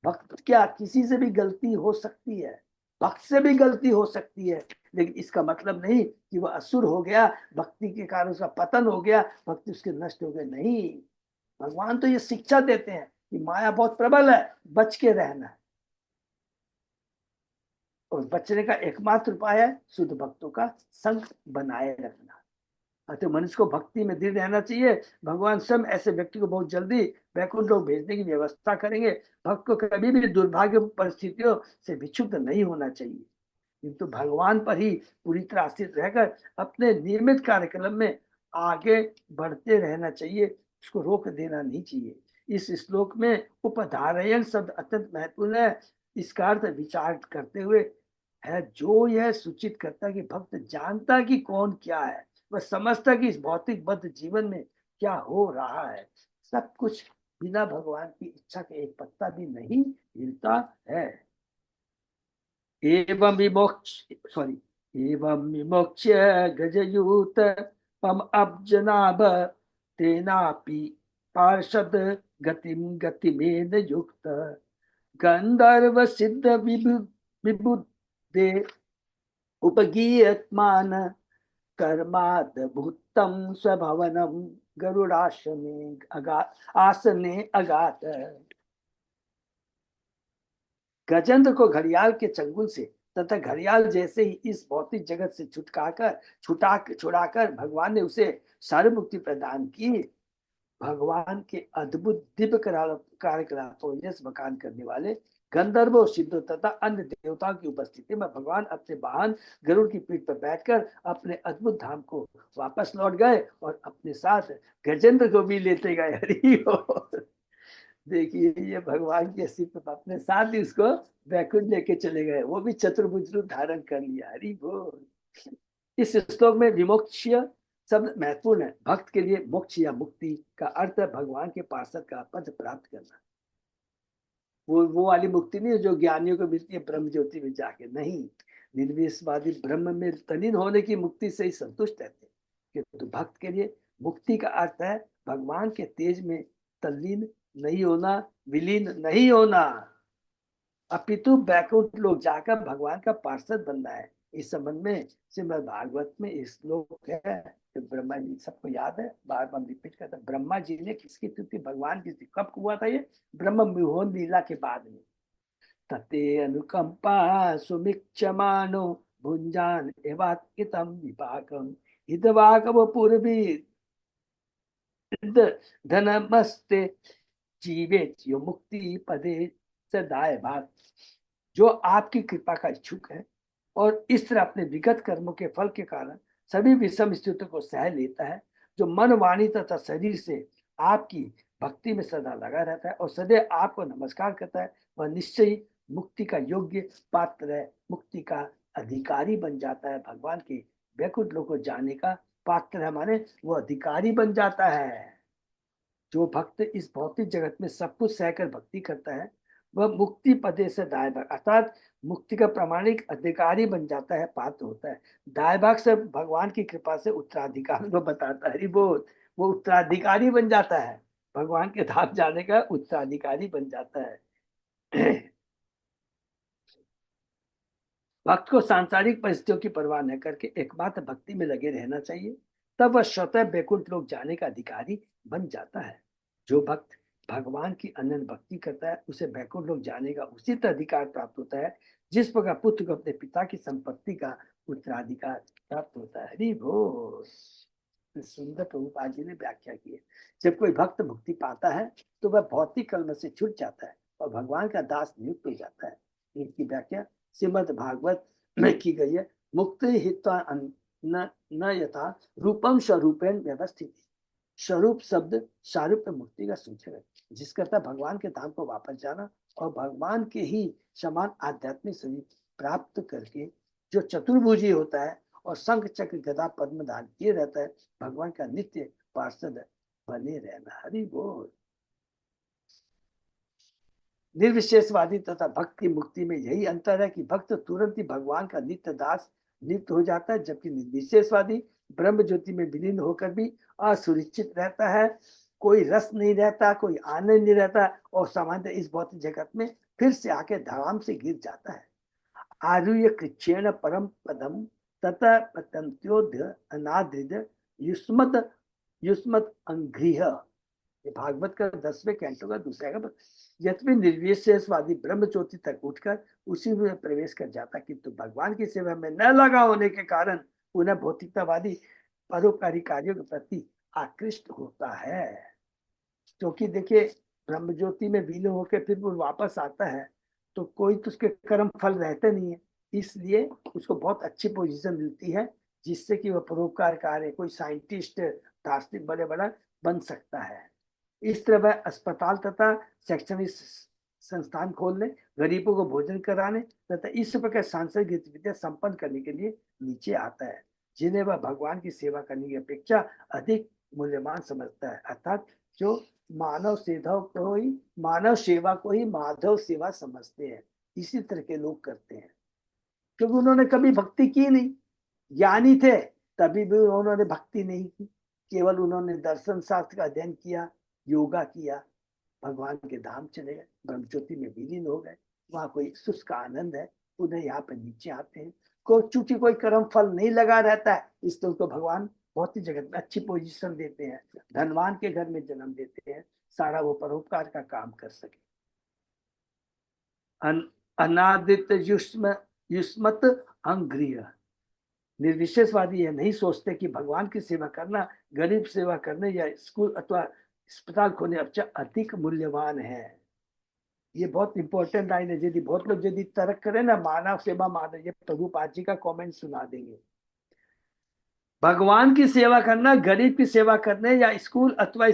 भक्त क्या, किसी से भी गलती हो सकती है, भक्त से भी गलती हो सकती है, लेकिन इसका मतलब नहीं कि वह असुर हो गया, भक्ति के कारण उसका पतन हो गया, भक्ति उसके नष्ट हो गए, नहीं। भगवान तो ये शिक्षा देते हैं कि माया बहुत प्रबल है, बच के रहना है, और बचने का एकमात्र उपाय है शुद्ध भक्तों का संग बनाए रखना। अतः मनुष्य को भक्ति में दृढ़ रहना चाहिए। भगवान स्वयं ऐसे व्यक्ति को बहुत जल्दी वैकुंठ लोक भेजने की व्यवस्था करेंगे। भक्त को कभी भी दुर्भाग्य परिस्थितियों से विक्षुब्ध नहीं होना चाहिए। किंतु भगवान पर ही पूरी तरह आश्रित रहकर अपने नियमित कार्यक्रम में आगे बढ़ते रहना चाहिए, उसको रोक देना नहीं चाहिए। इस श्लोक में उपधारयन शब्द अत्यंत महत्वपूर्ण है। इसका अर्थ विचार करते हुए है, जो यह सूचित करता है कि भक्त जानता कि कौन क्या है, वह समझता कि इस भौतिक बद्ध जीवन में क्या हो रहा है। सब कुछ बिना भगवान की इच्छा के एक पत्ता भी नहीं हिलता है। एवं विमोक्ष एवं विमोक्ष्य गजयूत पम अब्जनाभ तेनापि पार्षद गतिम गतिमेन युक्त गंधर्व सिद्ध विबुद्धे उपगीयत्मान कर्माद्भुतम स्वभवनम गरुड़ासने आसने अगात। गजेंद्र को घड़ियाल के चंगुल से तथा घड़ियाल जैसे ही इस भौतिक जगत से छुड़ाकर भगवान ने उसे सारी मुक्ति प्रदान की। भगवान के अद्भुत दिव्य कार्यकलापों यश बखान करने वाले गंधर्व सिद्धों तथा अन्य देवताओं की उपस्थिति में भगवान अपने वाहन गरुड़ की पीठ पर बैठकर अपने अद्भुत धाम को वापस लौट गए और अपने साथ गजेंद्र को भी लेते गए। हरि बोल। देखिए, ये भगवान के अस्तित्व अपने साथ ही उसको वैकुंठ लेके चले गए, वो भी चतुर्भुज रूप धारण कर लिया। हरि बोल। इस श्लोक में विमोक्ष्य शब्द महत्वपूर्ण है। भक्त के लिए मोक्ष या मुक्ति का अर्थ है भगवान के पार्षद का पद प्राप्त करना। वो वाली मुक्ति नहीं है जो ज्ञानियों को मिलती है ब्रह्म ज्योति में जाके, नहीं। निर्विशवादी ब्रह्म में तलीन होने की मुक्ति से ही संतुष्ट रहते हैं। किंतु भक्त के लिए मुक्ति का अर्थ है भगवान के तेज में तल्लीन नहीं होना, विलीन नहीं होना, अपितु बैकुंठ लोग जाकर भगवान का पार्षद बनना है। इस संबंध में श्रीमद् भागवत में इस श्लोक है कि ब्रह्मा जी, सबको याद है, बार बार रिपीट करता, ब्रह्मा जी ने किसकी स्तुति भगवान की स्तुति कब हुआ था? ये ब्रह्म विहोन लीला के बाद में। तते अनुकंपा सुमिक्षमानो भुंजान एवात्कितम विपाकम हितवाकव पूर्वी धनमस्ते जीवे यो मुक्ति पदे सदाय भाग। जो आपकी कृपा का इच्छुक है और इस तरह अपने विगत कर्मों के फल के कारण सभी विषम स्थितियों को सह लेता है, जो मन वाणी तथा शरीर से आपकी भक्ति में सदा लगा रहता है और सदैव आपको नमस्कार करता है, वह निश्चय ही मुक्ति का योग्य पात्र है, मुक्ति का अधिकारी बन जाता है, भगवान के वैकुंठ लोक को जाने का पात्र है, माने वो अधिकारी बन जाता है। जो भक्त इस भौतिक जगत में सब कुछ सहकर भक्ति करता है, वह मुक्ति पदे से दाय भाग अर्थात मुक्ति का प्रमाणिक अधिकारी बन जाता है, पात्र होता है। दाय भाग से भगवान की कृपा से उत्तराधिकार को बताता है। बोल, वो उत्तराधिकारी बन जाता है, भगवान के धाम जाने का उत्तराधिकारी बन जाता है। भक्त को सांसारिक परिस्थितियों की परवाह न करके एकमात्र भक्ति में लगे रहना चाहिए, तब वह स्वतः बैकुंठ लोक जाने का अधिकारी बन जाता है। जो भक्त भगवान की अनन्य भक्ति करता है, उसे बैकुंठ लोक जाने का उचित अधिकार प्राप्त होता है, जिस प्रकार पुत्र को अपने पिता की संपत्ति का उत्तराधिकार प्राप्त होता है। हरि बोल। सुंदर प्रभुपाद जी ने व्याख्या की है। जब कोई भक्त मुक्ति पाता है तो वह भौतिक कलम से छूट जाता है और भगवान का दास नियुक्त हो जाता है। इनकी व्याख्या श्रीमद् भागवत में की गई है। मुक्ति हित्वा न यथा रूपम स्वरूपेण व्यवस्थित। स्वरूप शब्द शारूप मुक्ति का सूचक है, जिसका अर्थ भगवान के धाम को वापस जाना और भगवान के ही समान आध्यात्मिक शरीर प्राप्त करके जो चतुर्भुजी होता है और शंख चक्र गदा पद्म धारण किए रहता है, भगवान का नित्य पार्षद बने रहना। हरि बोल। निर्विशेषवादी तथा भक्त की मुक्ति में यही अंतर है कि भक्त तुरंत ही भगवान का नित्य दास नियुक्त हो जाता है, जबकि निर्विशेषवादी ब्रह्म ज्योति में विलीन होकर भी असुरक्षित रहता है, कोई रस नहीं रहता, कोई आनंद नहीं रहता और सामान्य इस भौतिक जगत में फिर से आके धड़ाम से गिर जाता है। आरुह्य कृच्छेण परम पदम तथा पतंत्योध्य अनादृद युष्मद युष्मद अंघ्रिय। ये भागवत का 10वें कैंटो का दूसरा का यद्यपि निर्विशेषवादी ब्रह्म ज्योति तक उठकर उसी में प्रवेश कर जाता, किंतु भगवान की सेवा में न लगा होने के कारण उन्हें भौतिकतावादी परोपकारी कार्यों के प्रति आकृष्ट होता है। क्योंकि देखिए, ब्रह्म ज्योति में विलीन होकर फिर वो वापस आता है तो कोई तो उसके कर्म फल रहते नहीं है, इसलिए उसको बहुत अच्छी पोजीशन मिलती है, जिससे कि वह परोपकार कार्य, कोई साइंटिस्ट, दार्शनिक बड़े बड़ा बन सकता है। इस तरह वह अस्पताल तथा शैक्षणिक संस्थान खोलने, गरीबों को भोजन कराने तथा इस प्रकार सांसारिक गतिविधियां संपन्न करने के लिए नीचे आता है, जिन्हें वह भगवान की सेवा करने की अपेक्षा अधिक मूल्यवान समझता है। अर्थात जो मानव सेवा को ही माधव सेवा समझते हैं, इसी तरह के लोग करते हैं। क्योंकि उन्होंने कभी भक्ति की नहीं, ज्ञानी थे तभी भी उन्होंने भक्ति नहीं की, केवल उन्होंने दर्शन शास्त्र का अध्ययन किया, योगा किया, भगवान के धाम चले गए, ब्रह्म ज्योति में विलीन हो गए, वहां कोई सुख का आनंद है, उन्हें यहाँ पे नीचे आते हैं। को चूंकि कोई कर्म फल नहीं लगा रहता है, इसलिए उनको भगवान बहुत ही जगत में अच्छी पोजीशन देते हैं, धनवान के घर में जन्म देते हैं, सारा वो परोपकार का काम कर सके। अनादित युष्मत अंग्रिय, निर्विशेषवादी यह नहीं सोचते कि भगवान की सेवा करना गरीब सेवा करने या स्कूल अथवा अस्पताल खोलने अपेक्षा अधिक मूल्यवान है। ये बहुत इंपॉर्टेंट लाइन है। यदि बहुत लोग यदि तर्क करें ना, मानव सेवा मानव, ये प्रभुपाद जी का कमेंट सुना देंगे। भगवान की सेवा करना गरीब की सेवा करने या स्कूल अथवा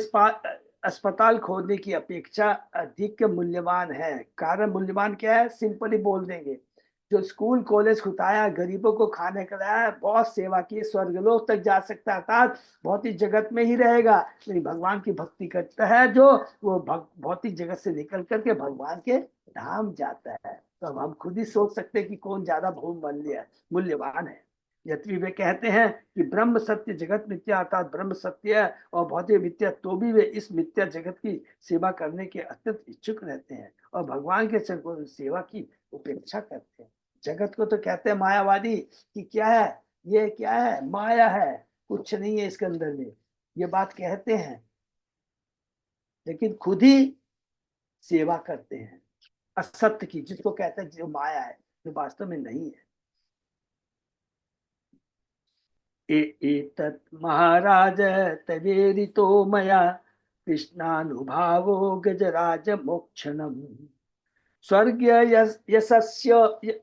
अस्पताल खोलने की अपेक्षा अधिक मूल्यवान है। कारण मूल्यवान क्या है, सिंपली बोल देंगे। जो स्कूल कॉलेज खुदाया, गरीबों को खाने खिलाया, बहुत सेवा की, स्वर्गलोक तक जा सकता है, अर्थात भौतिक जगत में ही रहेगा, लेकिन भगवान की भक्ति करता है जो, वो भौतिक जगत से निकल करके भगवान के धाम जाता है। तो अब हम खुद ही सोच सकते हैं कि कौन ज्यादा बहुमूल्य मूल्यवान है। यद्यपि वे कहते हैं कि ब्रह्म सत्य जगत मिथ्या, अर्थात ब्रह्म सत्य है और भौतिक मिथ्या, तो भी वे इस मिथ्या जगत की सेवा करने के अत्यंत इच्छुक रहते हैं और भगवान के सेवा की उपेक्षा करते हैं। जगत को तो कहते हैं मायावादी कि क्या है, ये क्या है, माया है, कुछ नहीं है इसके अंदर में, ये बात कहते हैं, लेकिन खुद ही सेवा करते हैं असत्य की, जिसको कहते हैं जो माया है, जो वास्तव में नहीं है। एतत् महाराज तवेरितो मया कृष्णानुभावो गजराज मोक्षणम् स्वर्गीय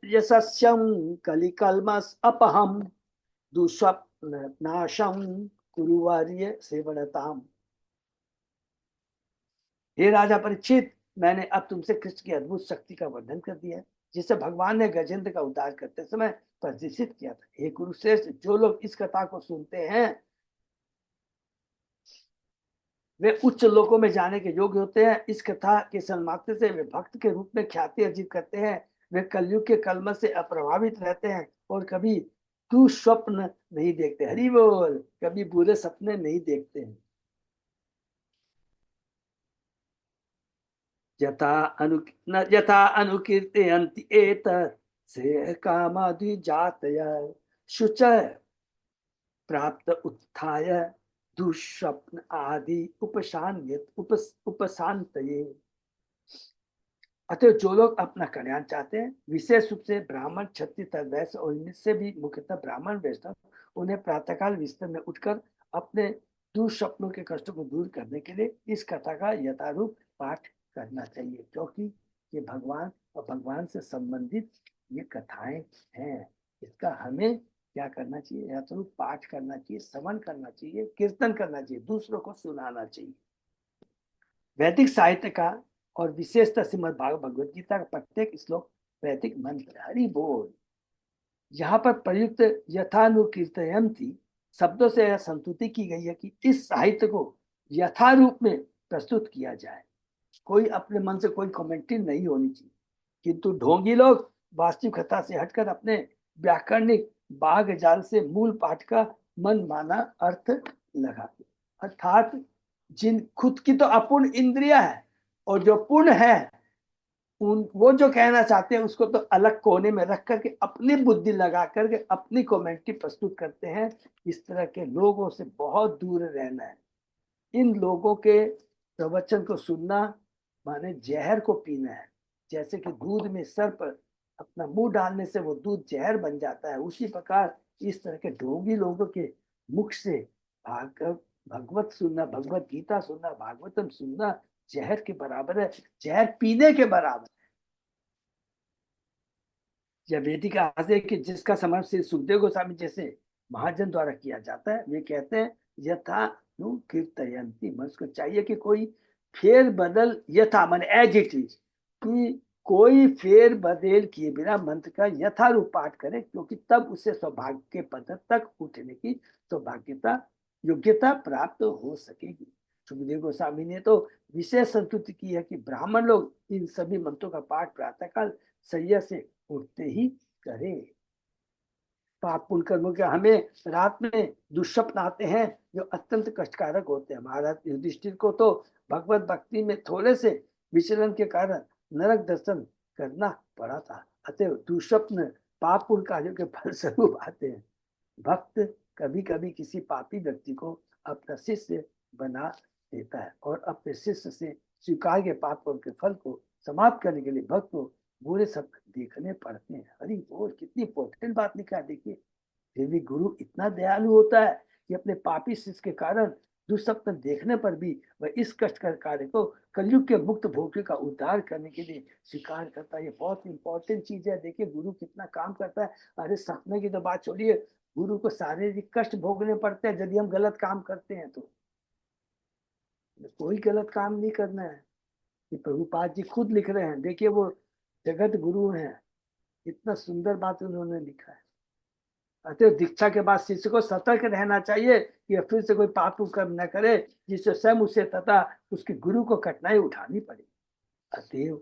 यशस्यं कलिकल्मस अपहम दुष्स्वप्न नाशम कुरुवर्य सेवनताम। हे राजा परीक्षित, मैंने अब तुमसे कृष्ण की अद्भुत शक्ति का वर्णन कर दिया है, जिसे भगवान ने गजेंद्र का उद्धार करते समय प्रदर्शित किया था। हे कुरुश्रेष्ठ, जो लोग इस कथा को सुनते हैं वे उच्च लोकों में जाने के योग्य होते हैं। इस कथा के सन्मात्र से वे भक्त के रूप में ख्याति अर्जित करते हैं। वे कलयुग के कलमश से अप्रभावित रहते हैं और कभी दुःस्वप्न नहीं देखते। हरि बोल, कभी बुरे सपने नहीं देखते हैं। यथा अनुकीर्तयन्ति एतत् से कामाद्विजातय शुच प्राप्त उत्थाय दुःस्वप्न आदि उपशांतये। अतः जो लोग अपना कल्याण चाहते हैं, विशेष रूप से ब्राह्मण, क्षत्रिय तथा वैश्य और इनसे भी मुख्यतः ब्राह्मण वैष्णव, उन्हें प्रातःकाल बिस्तर में उठकर अपने दुःस्वप्नों के कष्टों को दूर करने के लिए इस कथा का यथारूप पाठ करना चाहिए, क्योंकि ये भगवान और भगवान से संबंधित ये कथाएं हैं। इसका हमें क्या करना चाहिए, यथारूप पाठ करना चाहिए, श्रवण करना चाहिए, कीर्तन करना चाहिए, दूसरों को सुनाना चाहिए। वैदिक साहित्य का और विशेषतः श्रीमद् भागवत भगवद गीता का प्रत्येक श्लोक वैदिक मंत्र। हरि बोल। यहाँ पर प्रयुक्त यथानुकीर्तयन्ति शब्दों से यह संतुति की गई है कि इस साहित्य को यथारूप में प्रस्तुत किया जाए। कोई अपने मन से कोई कमेंट्री नहीं होनी चाहिए, किंतु ढोंगी लोग वास्तविक कथा से हटकर अपने व्याकरणिक बाग जाल से मूल पाठ का मन माना अर्थ लगाते, अर्थात जिन खुद की तो अपूर्ण इंद्रिया है और जो पूर्ण है उन वो जो कहना चाहते हैं उसको तो अलग कोने में रख करके अपनी बुद्धि लगा करके अपनी कमेंट्री प्रस्तुत करते हैं। इस तरह के लोगों से बहुत दूर रहना है। इन लोगों के प्रवचन को सुनना माने जहर को पीना है। जैसे कि दूध में सर्प अपना मुंह डालने से वो दूध जहर बन जाता है, उसी प्रकार इस तरह के ढोंगी लोगों के मुख से भगवत सुनना, भगवत गीता सुनना, भागवतम सुनना जहर के बराबर है, जहर पीने के बराबर। यह वेदिक आशय कि जिसका समर्पण श्री सुखदेव गोस्वामी जैसे महाजन द्वारा किया जाता है। वे कहते हैं यथा नु कीर्तयंती, मन को चाहिए कि कोई फेर बदल यथा मन एज इट इज, कि कोई फेर बदल किए बिना मंत्र का यथारूप पाठ करे, क्योंकि तब उसे सौभाग्य के पद तक उठने की सौभाग्यता योग्यता प्राप्त हो सकेगी। सुखदेव गोस्वामी ने तो विशेष संतुष्टि की है कि ब्राह्मण लोग इन सभी मंत्रों का पाठ प्रातःकाल शैया से उठते ही करें। पाप पुण्य कर्मों के हमें रात में दुष्स्वप्न आते हैं जो अत्यंत कष्टकारक होते हैं। महाराज युधिष्ठिर को तो भगवत भक्ति में थोड़े से विचलन के कारण नरक दर्शन करना पड़ा था। अतः दुष्स्वप्न पाप पुण्य कार्यों के फलस्वरूप आते हैं। भक्त कभी कभी किसी पापी व्यक्ति को अपना शिष्य बना देता है और अपने शिष्य से स्वीकार के पाप के फल को समाप्त करने के लिए भक्त को बुरे सपने देखने पड़ते हैं। हरि बोल, कितनी इंपॉर्टेंट बात लिखा है। देखिए, फिर भी गुरु इतना दयालु होता है कि अपने पापी शिष्य के कारण दुस्वप्न देखने पर भी वह इस कष्टकर कार्य को कलयुग के मुक्त भोगी का उद्धार करने के लिए स्वीकार करता है। ये बहुत इंपॉर्टेंट चीज है। देखिए गुरु कितना काम करता है। अरे सपने की तो बात छोड़िए, गुरु को शारीरिक कष्ट भोगने पड़ते हैं यदि हम गलत काम करते हैं। तो कोई गलत काम नहीं करना है। ये प्रभुपाद जी खुद लिख रहे हैं। देखिए वो जगत गुरु हैं, इतना सुंदर बात उन्होंने लिखा है। अतः दीक्षा के बाद शिष्य को सतर्क रहना चाहिए कि फिर से कोई पाप कर्म न करे जिससे स्वयं उसे तथा उसके गुरु को कठिनाई उठानी पड़े। अतएव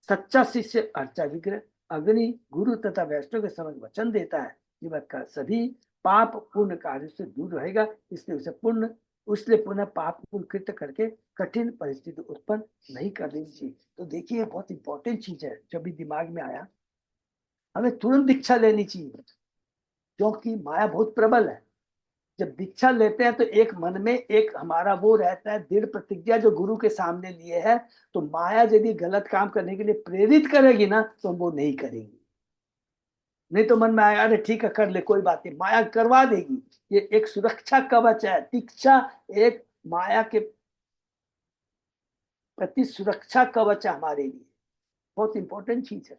सच्चा शिष्य अर्चा विग्रह अग्नि गुरु तथा वैष्णव के समझ वचन देता है कि वह सभी पाप पुण्य कार्य से दूर रहेगा, इसलिए उसलिए पुनः पाप पुण्य कृत्य करके कठिन परिस्थिति उत्पन्न नहीं कर देनी चाहिए। तो देखिए बहुत इंपॉर्टेंट चीज है। जब भी दिमाग में आया हमें तुरंत दीक्षा लेनी चाहिए, क्योंकि माया बहुत प्रबल है। जब दीक्षा लेते हैं तो एक मन में एक हमारा वो रहता है दृढ़ प्रतिज्ञा जो गुरु के सामने लिए है। तो माया यदि गलत काम करने के लिए प्रेरित करेगी ना तो हम वो नहीं करेंगे। नहीं तो मन में आएगा अरे ठीक है कर ले कोई बात नहीं, माया करवा देगी। ये एक सुरक्षा कवच है। दीक्षा एक माया के प्रति सुरक्षा कवच है हमारे लिए। बहुत इंपॉर्टेंट चीज है।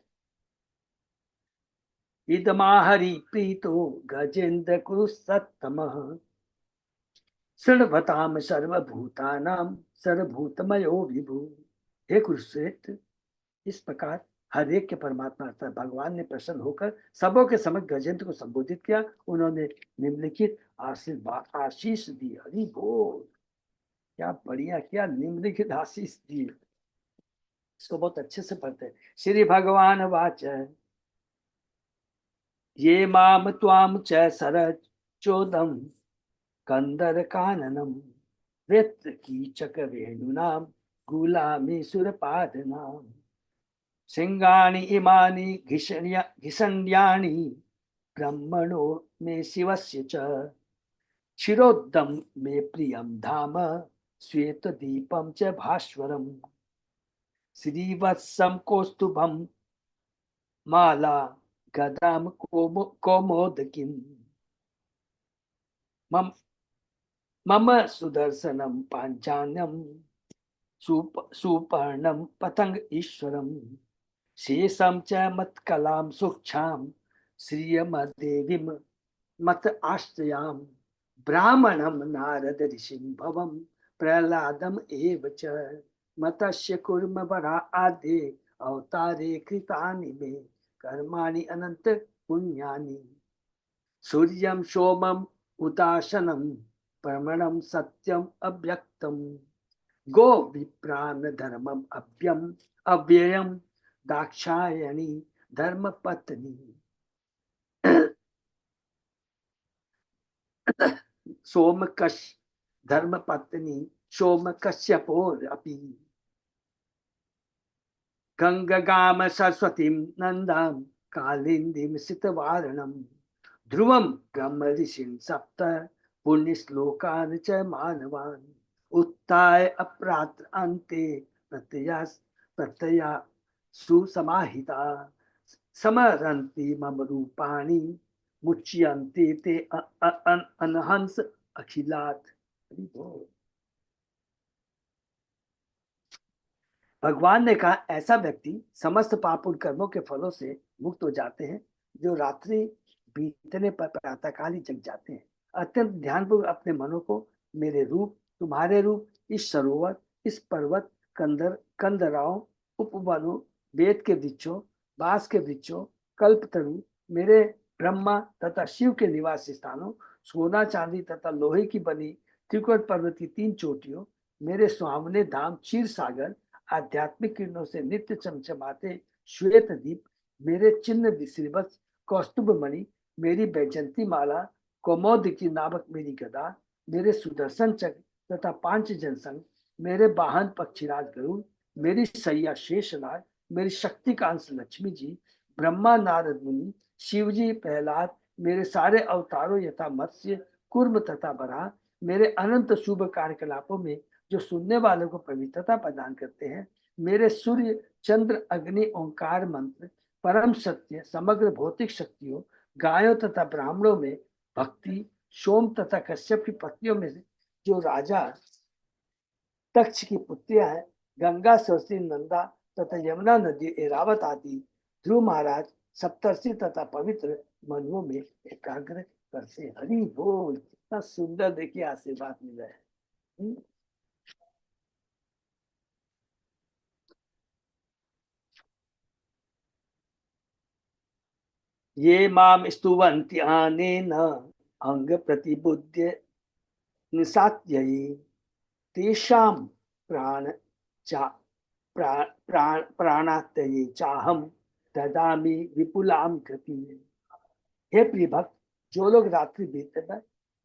इदमाहरि प्रीतो गजेन्द्र कुरुसत्तमः सर्वताम सर्वभूतानां सर्वभूतमयो विभु। हे कुरुश्रेष्ठ, इस प्रकार हर एक के परमात्मा अर्थात भगवान ने प्रसन्न होकर सबों के समक्ष गजेंद्र को संबोधित किया। उन्होंने निम्नलिखित आशीर्वाद आशीष दी। हरि बोल, क्या बढ़िया, क्या निम्नलिखित आशीष दी। इसको बहुत अच्छे से पढ़ते हैं। श्री भगवान वाच ये माम त्वाम च सरज चोदम कंदर काननम वृत्त कीचक वेणुनाम गुलामी सुरपादनाम सिंगानि इमानि घिसण्यानि ब्रह्मणो मे शिवस्य च क्षीरोदम मे प्रियम धाम श्वेत दीपम च भास्वरम श्रीवत्सम कौस्तुभम माला गदाम कौमोदकीम मम मम सुदर्शनम पांचान्यम सुपर्णम पतंग ईश्वरम शेषम च मत्कलाम सूक्षाम श्रियमदेवीम मत आश्रयाम ब्राह्मणम नारद ऋषिं भवम प्रहलादम एव च मतस्य कुर्म वरा आदे अवतारे कृतानि मे कर्माणि अनंत पुण्यानि सूर्यं सोमम उतासनम परमणम सत्यम अव्यक्तम गो विप्रान धर्मम अव्ययम दाक्षायणी धर्म पत्नी सोमकश धर्म पत्नी सोम कश्यपोर अपि गंगाम सरस्वतीं नंदाम कालिंदीम सितवारणम ध्रुवम ब्रह्म ऋषिं सप्त पुण्य श्लोकान च मानवान उत्थाय अप्रात्र अन्ते प्रत्यया सुसमाहिता समरन्ति मम रूपाणि मुच्यन्ते ते अनहंस अखिलात्। भगवान ने कहा ऐसा व्यक्ति समस्त पाप और कर्मों के फलों से मुक्त हो जाते हैं जो रात्रि बीतने पर प्रातःकाल ही जग जाते हैं। अत्यंत ध्यानपूर्वक अपने मनों को मेरे रूप, तुम्हारे रूप, इस सरोवर, इस पर्वत, कंदराओं, उपवनों, वेद के वृक्षों, बांस के वृक्षों, कल्पतरु, मेरे ब्रह्मा तथा शिव के निवास स्थानों, सोना चांदी तथा लोहे की बनी त्रिकुट पर्वत की 3 चोटियों, मेरे सुहावने धाम क्षीर सागर, आध्यात्मिक किरणों से नित्य चमचमाते श्वेत दीप, मेरे चिन्ह विश्रीवत्स कौस्तुभ मणि, मेरी बैजंती माला, कौमोदकी नामक मेरी गदा, मेरे सुदर्शन चक्र तथा 5 जनसंघ, मेरे वाहन पक्षीराज गरुड़, मेरी सैया शेषनाग, मेरी शक्ति का अंश लक्ष्मी जी, ब्रह्मा नारद मुनि, शिव जी प्रहलाद, मेरे सारे अवतारों यथा मत्स्य, कुर्म तथा बराह, मेरे अनंत शुभ कार्यकलापों में जो सुनने वालों को पवित्रता प्रदान करते हैं, मेरे सूर्य चंद्र अग्नि ओंकार मंत्र, परम सत्य समग्र भौतिक शक्तियों, गायों तथा ब्राह्मणों में भक्ति, सोम तथा कश्यप की पत्नियों में जो राजा तक्ष की पुत्रियां हैं, गंगा सरस्वती नंदा तथा यमुना नदी एरावत आदि, ध्रुव महाराज सप्तर्षि तथा पवित्र मनुओं में एकाग्र करते। हरि बोल, कितना सुंदर देखिए आशीर्वाद मिला है। ये माम स्तुवन्ति अनेन अंग प्रतिबुद्ध निसात्यये तेषां प्राण चा प्राणात्यये चाहम ददामि विपुलाम गति। हे प्रिय भक्त, जो लोग रात्रि बीतने पर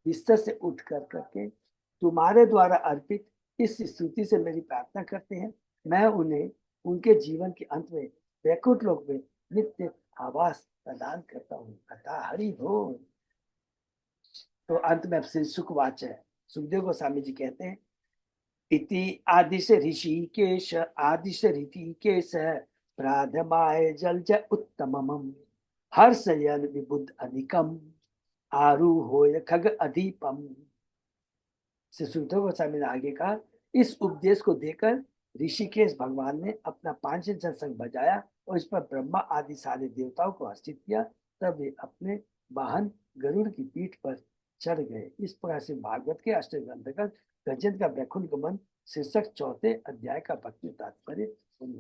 बिस्तर से उठ कर करके तुम्हारे द्वारा अर्पित इस स्तुति से मेरी प्रार्थना करते हैं, मैं उन्हें उनके जीवन के अंत में वैकुंठ लोक में नित्य आवास प्रदान करता हूँ। अतः हरि बोल। तो अंत में श्री सुखवाच है, सुखदेव गोस्वामी जी कहते हैं, इति आदिश ऋषिकेश आदिश ऋषिकेश प्राधमाय जलज उत्तमम हर्षयन विबुद्ध अनिकम आरूहोय खग अधिपम। श्री सुखदेव गोस्वामी ने आगे कहा, इस उपदेश को देकर ऋषिकेश भगवान ने अपना 5 जनसंघ बजाया और इस पर ब्रह्मा आदि सारे देवताओं को हर्षित किया। तब वे अपने वाहन गरुड़ की पीठ पर चढ़ गए। इस प्रकार से भागवत के अष्टग्रंथ का गजेंद्र का वैकुंठ गमन शीर्षक 4 अध्याय का भक्ति तात्पर्य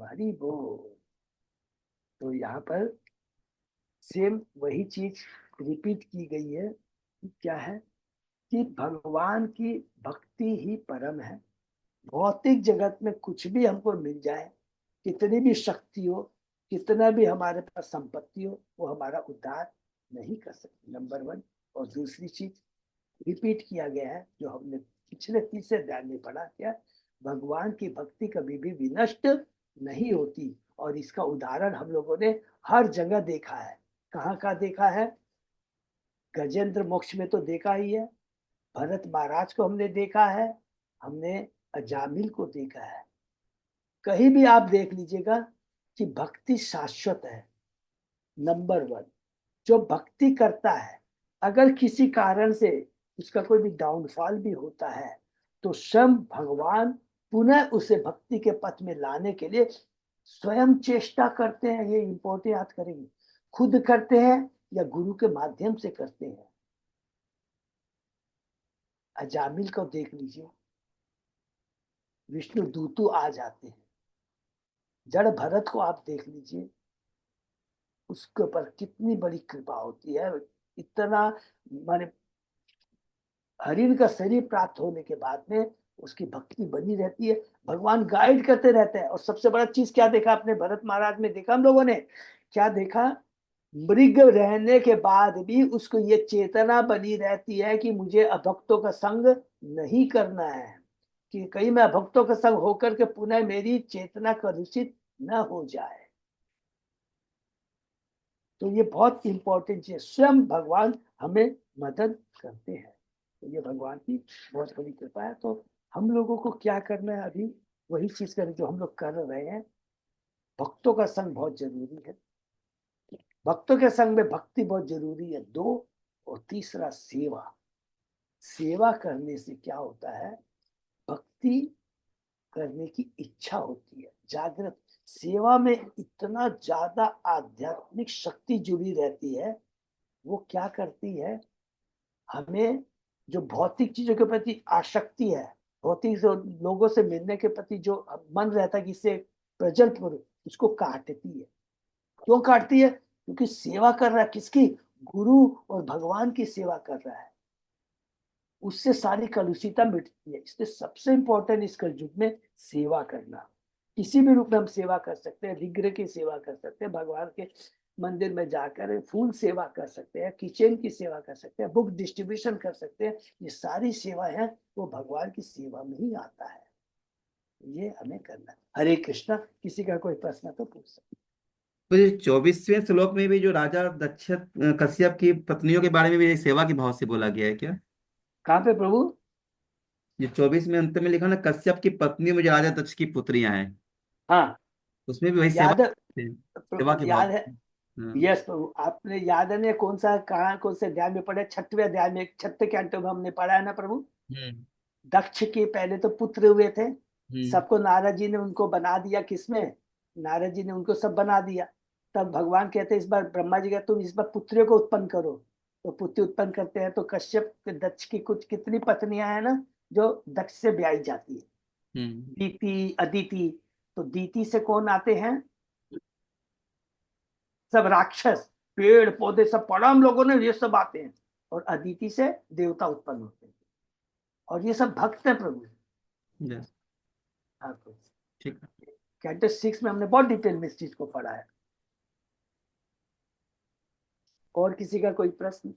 हरि बोल। तो यहाँ पर सेम वही चीज रिपीट की गई है। क्या है कि भगवान की भक्ति ही परम है। भौतिक जगत में कुछ भी हमको मिल जाए, कितनी भी शक्ति हो, कितना भी हमारे पास संपत्ति हो, वो हमारा उद्धार नहीं कर सकती, नंबर 1। और दूसरी चीज रिपीट किया गया है जो हमने पिछले 30 अध्याय में पढ़ा, क्या भगवान की भक्ति कभी भी विनष्ट नहीं होती। और इसका उदाहरण हम लोगों ने हर जगह देखा है। कहाँ कहाँ देखा है? गजेंद्र मोक्ष में तो देखा ही है, भरत महाराज को हमने देखा है, हमने अजामिल को देखा है। कहीं भी आप देख लीजिएगा कि भक्ति शाश्वत है। नंबर 1, जो भक्ति करता है, अगर किसी कारण से उसका कोई भी डाउनफॉल भी होता है, तो स्वयं भगवान पुनः उसे भक्ति के पथ में लाने के लिए स्वयं चेष्टा करते हैं। ये इंपॉर्टेंट याद करेंगे, खुद करते हैं या गुरु के माध्यम से करते हैं। अजामिल को देख लीजिए, विष्णु दूतु आ जाते हैं। जड़ भरत को आप देख लीजिए, उसके ऊपर कितनी बड़ी कृपा होती है। इतना माने हरिण का शरीर प्राप्त होने के बाद में उसकी भक्ति बनी रहती है, भगवान गाइड करते रहते हैं। और सबसे बड़ा चीज क्या देखा अपने भरत महाराज में? देखा हम लोगों ने क्या देखा? मृग रहने के बाद भी उसको ये चेतना बनी रहती है कि मुझे अभक्तों का संग नहीं करना है, कि कहीं मैं अभक्तों का संग होकर के पुनः मेरी चेतना कलुषित न हो जाए। तो ये बहुत इंपॉर्टेंट चीज, स्वयं भगवान हमें मदद करते हैं। तो ये भगवान की बहुत बड़ी कृपा है। तो हम लोगों को क्या करना है? अभी वही चीज करें जो हम लोग कर रहे हैं। भक्तों का संग बहुत जरूरी है, भक्तों के संग में भक्ति बहुत जरूरी है, 2। और तीसरा सेवा। सेवा करने से क्या होता है? भक्ति करने की इच्छा होती है। जागृत। सेवा में इतना ज्यादा आध्यात्मिक शक्ति जुड़ी रहती है। वो क्या करती है, हमें जो भौतिक चीजों के प्रति आसक्ति है, भौतिक लोगों से मिलने के प्रति जो मन रहता है कि इससे प्रजल्प करो, उसको काटती है। क्यों काटती है? क्योंकि सेवा कर रहा है किसकी? गुरु और भगवान की सेवा कर रहा है, उससे सारी कलुषिता मिटती है। इसलिए सबसे इंपॉर्टेंट इस कलयुग में सेवा करना। किसी भी रूप में हम सेवा कर सकते हैं, विग्रह की सेवा कर सकते हैं, भगवान के मंदिर में जाकर फूल सेवा कर सकते हैं, किचन की सेवा कर सकते हैं, बुक डिस्ट्रीब्यूशन कर सकते हैं। ये सारी सेवा है वो भगवान की सेवा में ही आता है। ये हमें करना है। हरे कृष्णा। किसी का कोई प्रश्न तो पूछ सकते। तो ये 24वें श्लोक में भी जो राजा दक्ष कश्यप की पत्नियों के बारे में भी सेवा के भाव से बोला गया है क्या? कहाँ पे प्रभु? ये 24 में अंत में लिखा ना, कश्यप की पत्नी में जो राजा दक्ष की पुत्रियां हैं, हाँ उसमें भी वही सेवा याद है सेवा के भाव याद है। से। हाँ। यस प्रभु, आपने याद है ना कौन सा कहाँ कौन से अध्याय में पढ़ा? 6वें अध्याय में 6 कैंटो में हमने पढ़ा है ना प्रभु। हम्म। दक्ष के पहले तो पुत्र हुए थे, हम्म। सबको नारद जी ने उनको बना दिया। किसमें? नारद जी ने उनको सब बना दिया। तब भगवान कहते इस बार ब्रह्मा जी का तुम इस बार पुत्रियों को उत्पन्न करो। तो पुत्र उत्पन्न करते हैं। तो कश्यप दक्ष की कुछ कितनी पत्नियां हैं ना जो दक्ष से ब्याही जाती है। हम्म। दीति, अदिति। तो दीति से कौन आते हैं? सब राक्षस, पेड़ पौधे सब पढ़ा हम लोगों ने, ये सब आते हैं। और अदिति से देवता उत्पन्न होते हैं। और ये सब भक्त हैं प्रभु। यस। हाँ प्रभु। ठीक है। कैंटो 6 में हमने बहुत डिटेल में इस चीज को पढ़ा है। और किसी का कोई प्रश्न?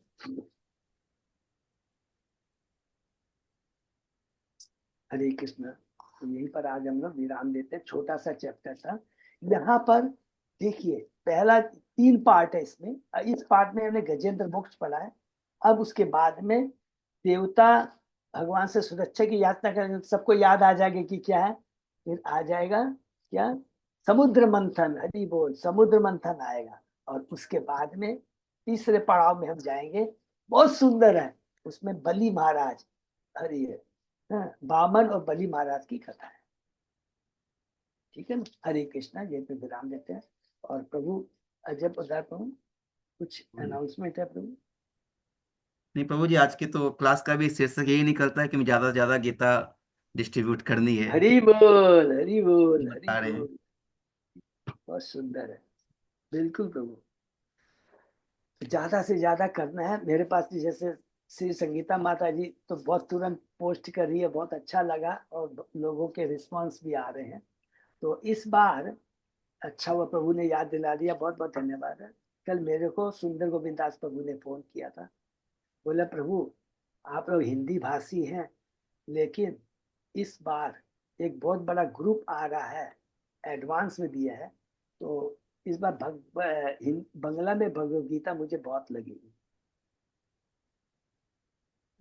हरे कृष्ण। तो यहीं पर आज हम लोग विराम देते हैं। छोटा सा चैप्टर था। यहाँ पर देखिए पहला 3 पार्ट है इसमें। इस पार्ट में हमने गजेंद्र मोक्ष पढ़ा है। अब उसके बाद में देवता भगवान से सुरक्षा की याचना करेंगे तो सबको याद आ जाएगा कि क्या है। फिर आ जाएगा क्या? समुद्र मंथन। हरि बोल। समुद्र मंथन आएगा। और उसके बाद में तीसरे पड़ाव में हम जाएंगे। बहुत सुंदर है। उसमें बलि महाराज, हरि है, हाँ, बामन और बलि महाराज की कथा है। ठीक है ना? हरे कृष्णा। ये पे विराम देते हैं। और प्रभु अजब उदार प्रभु कुछ अनाउंसमेंट है प्रभु? नहीं प्रभु जी, आज के तो क्लास का भी शीर्षक यही निकलता है कि ज्यादा से ज्यादा गीता डिस्ट्रीब्यूट करनी है, हरि बोल, हरि बोल, हरि बता रहे हैं। बोल। बहुत सुंदर है। बिल्कुल प्रभु, ज्यादा से ज्यादा करना है। मेरे पास भी जैसे श्री संगीता माता जी तो बहुत तुरंत पोस्ट कर रही है, बहुत अच्छा लगा। और लोगों के रिस्पांस भी आ रहे हैं। तो इस बार अच्छा हुआ प्रभु ने याद दिला दिया। बहुत बहुत धन्यवाद है। कल मेरे को सुंदर गोविंद दास प्रभु ने फोन किया था। बोला प्रभु आप लोग हिंदी भाषी हैं, लेकिन इस बार एक बहुत बड़ा ग्रुप आ रहा है, एडवांस में दिया है। तो इस बार बंगला में भगवत गीता मुझे बहुत लगेगी।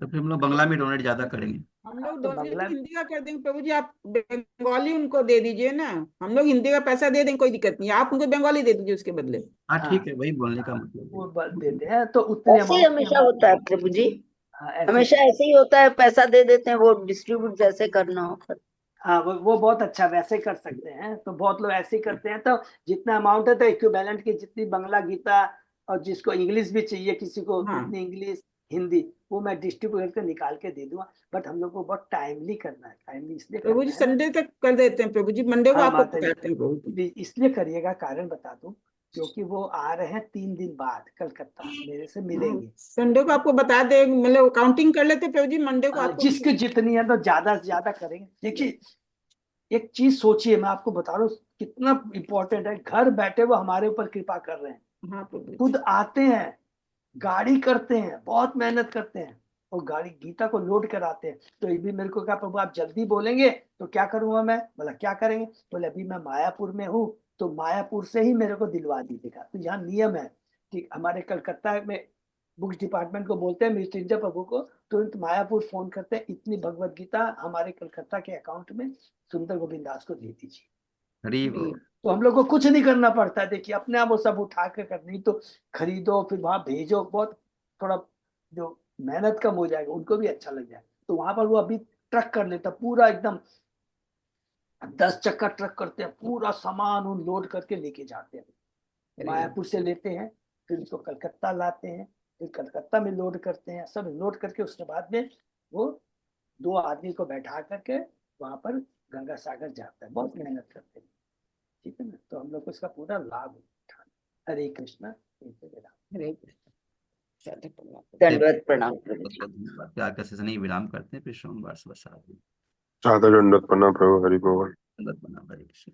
तो फिर हम लोग बंगला में डोनेट ज्यादा करेंगे। हम हाँ लोग तो डोनेट बंगला। हिंदी का कर देंगे प्रभु जी, आप बंगाली उनको दे दीजिए ना। हम लोग हिंदी का पैसा दे देंगे, कोई दिक्कत नहीं, आप उनको बंगाली दे दीजिए उसके बदले। हाँ हाँ ठीक है, वही बोलने का हाँ, मतलब वो है। देते हैं तो उतने ऐसे ही अमाउंट में हमेशा हम। होता है प्रभु जी। हाँ ऐसे। हमेशा ऐसे ही होता है, पैसा दे देते हैं, वो डिस्ट्रीब्यूट जैसे करना हो कर। हाँ वो बहुत अच्छा वैसे कर सकते हैं। तो बहुत लोग ऐसे ही करते हैं। तो जितना अमाउंट है तो इक्विवेलेंट की जितनी बंगला गीता, और जिसको इंग्लिश भी चाहिए किसी को हाँ उतनी इंग्लिश हिंदी, वो मैं डिस्ट्रीब्यूट कर निकाल के दे दूंगा। बट हम लोग को बहुत टाइमली करना है। टाइमली इसलिए प्रभु जी, करना है ना। संडे तक कर देते हैं प्रभु जी, मंडे को हाँ आपको माता जी, पकाते हैं प्रभु जी। प्लीज इसलिए करिएगा। कारण बता दूं, क्योंकि वो आ रहे हैं 3 दिन बाद कलकत्ता, मेरे से हाँ, मिलेंगे। संडे को आपको बता दे, मतलब काउंटिंग कर लेते हैं प्रभु जी, मंडे को आपको। जिसकी जितनी है तो ज्यादा से ज्यादा करेंगे। देखिए एक चीज सोचिए, मैं आपको बता रहा हूँ कितना इंपॉर्टेंट है। घर बैठे वो हमारे ऊपर कृपा कर रहे हैं, हाँ प्रभु जी। खुद आते हैं, गाड़ी करते हैं, बहुत मेहनत करते हैं, और गाड़ी गीता को लोड कराते हैं। तो ये भी मेरे को कहा प्रभु आप जल्दी बोलेंगे तो क्या करूंगा मैं? बोला क्या करेंगे? बोले अभी मैं मायापुर में हूँ, तो मायापुर से ही मेरे को दिलवा दीजिएगा। तो यहाँ नियम है कि हमारे कलकत्ता में बुक्स डिपार्टमेंट को बोलते हैं मृत्युंजय प्रभु को, तुरंत मायापुर फोन करते हैं इतनी भगवत गीता हमारे कलकत्ता के अकाउंट में सुंदर गोविंद दास को दे दीजिए। हरी बोल। तो हम लोग को कुछ नहीं करना पड़ता है। देखिए अपने आप वो सब उठा कर करनी, तो खरीदो फिर वहां भेजो, बहुत थोड़ा जो मेहनत कम हो जाएगा, उनको भी अच्छा लग जाएगा। तो वहां पर वो अभी ट्रक कर लेता पूरा एकदम 10 चक्कर ट्रक करते हैं, पूरा सामान उन लोड करके लेके जाते हैं। मायापुर से लेते हैं, फिर उसको कलकत्ता लाते हैं, फिर कलकत्ता में लोड करते हैं, सब लोड करके उसके बाद में वो 2 आदमी को बैठा करके वहां पर गंगा सागर जाता है। बहुत मेहनत करते हैं, ठीक है ना। तो हम लोग को इसका पूरा लाभ उठाना। हरे कृष्णा। हरे कृष्ण। दंडवत प्रणाम प्रभु बहुत जी। बहुत धन्यवाद। प्यार का सेशन ही विराम करते हैं, फिर सोमवार सुबह 7 बजे सादर दंडवत प्रणाम प्रभु, हरि बोल। दंडवत प्रणाम। हरे कृष्ण।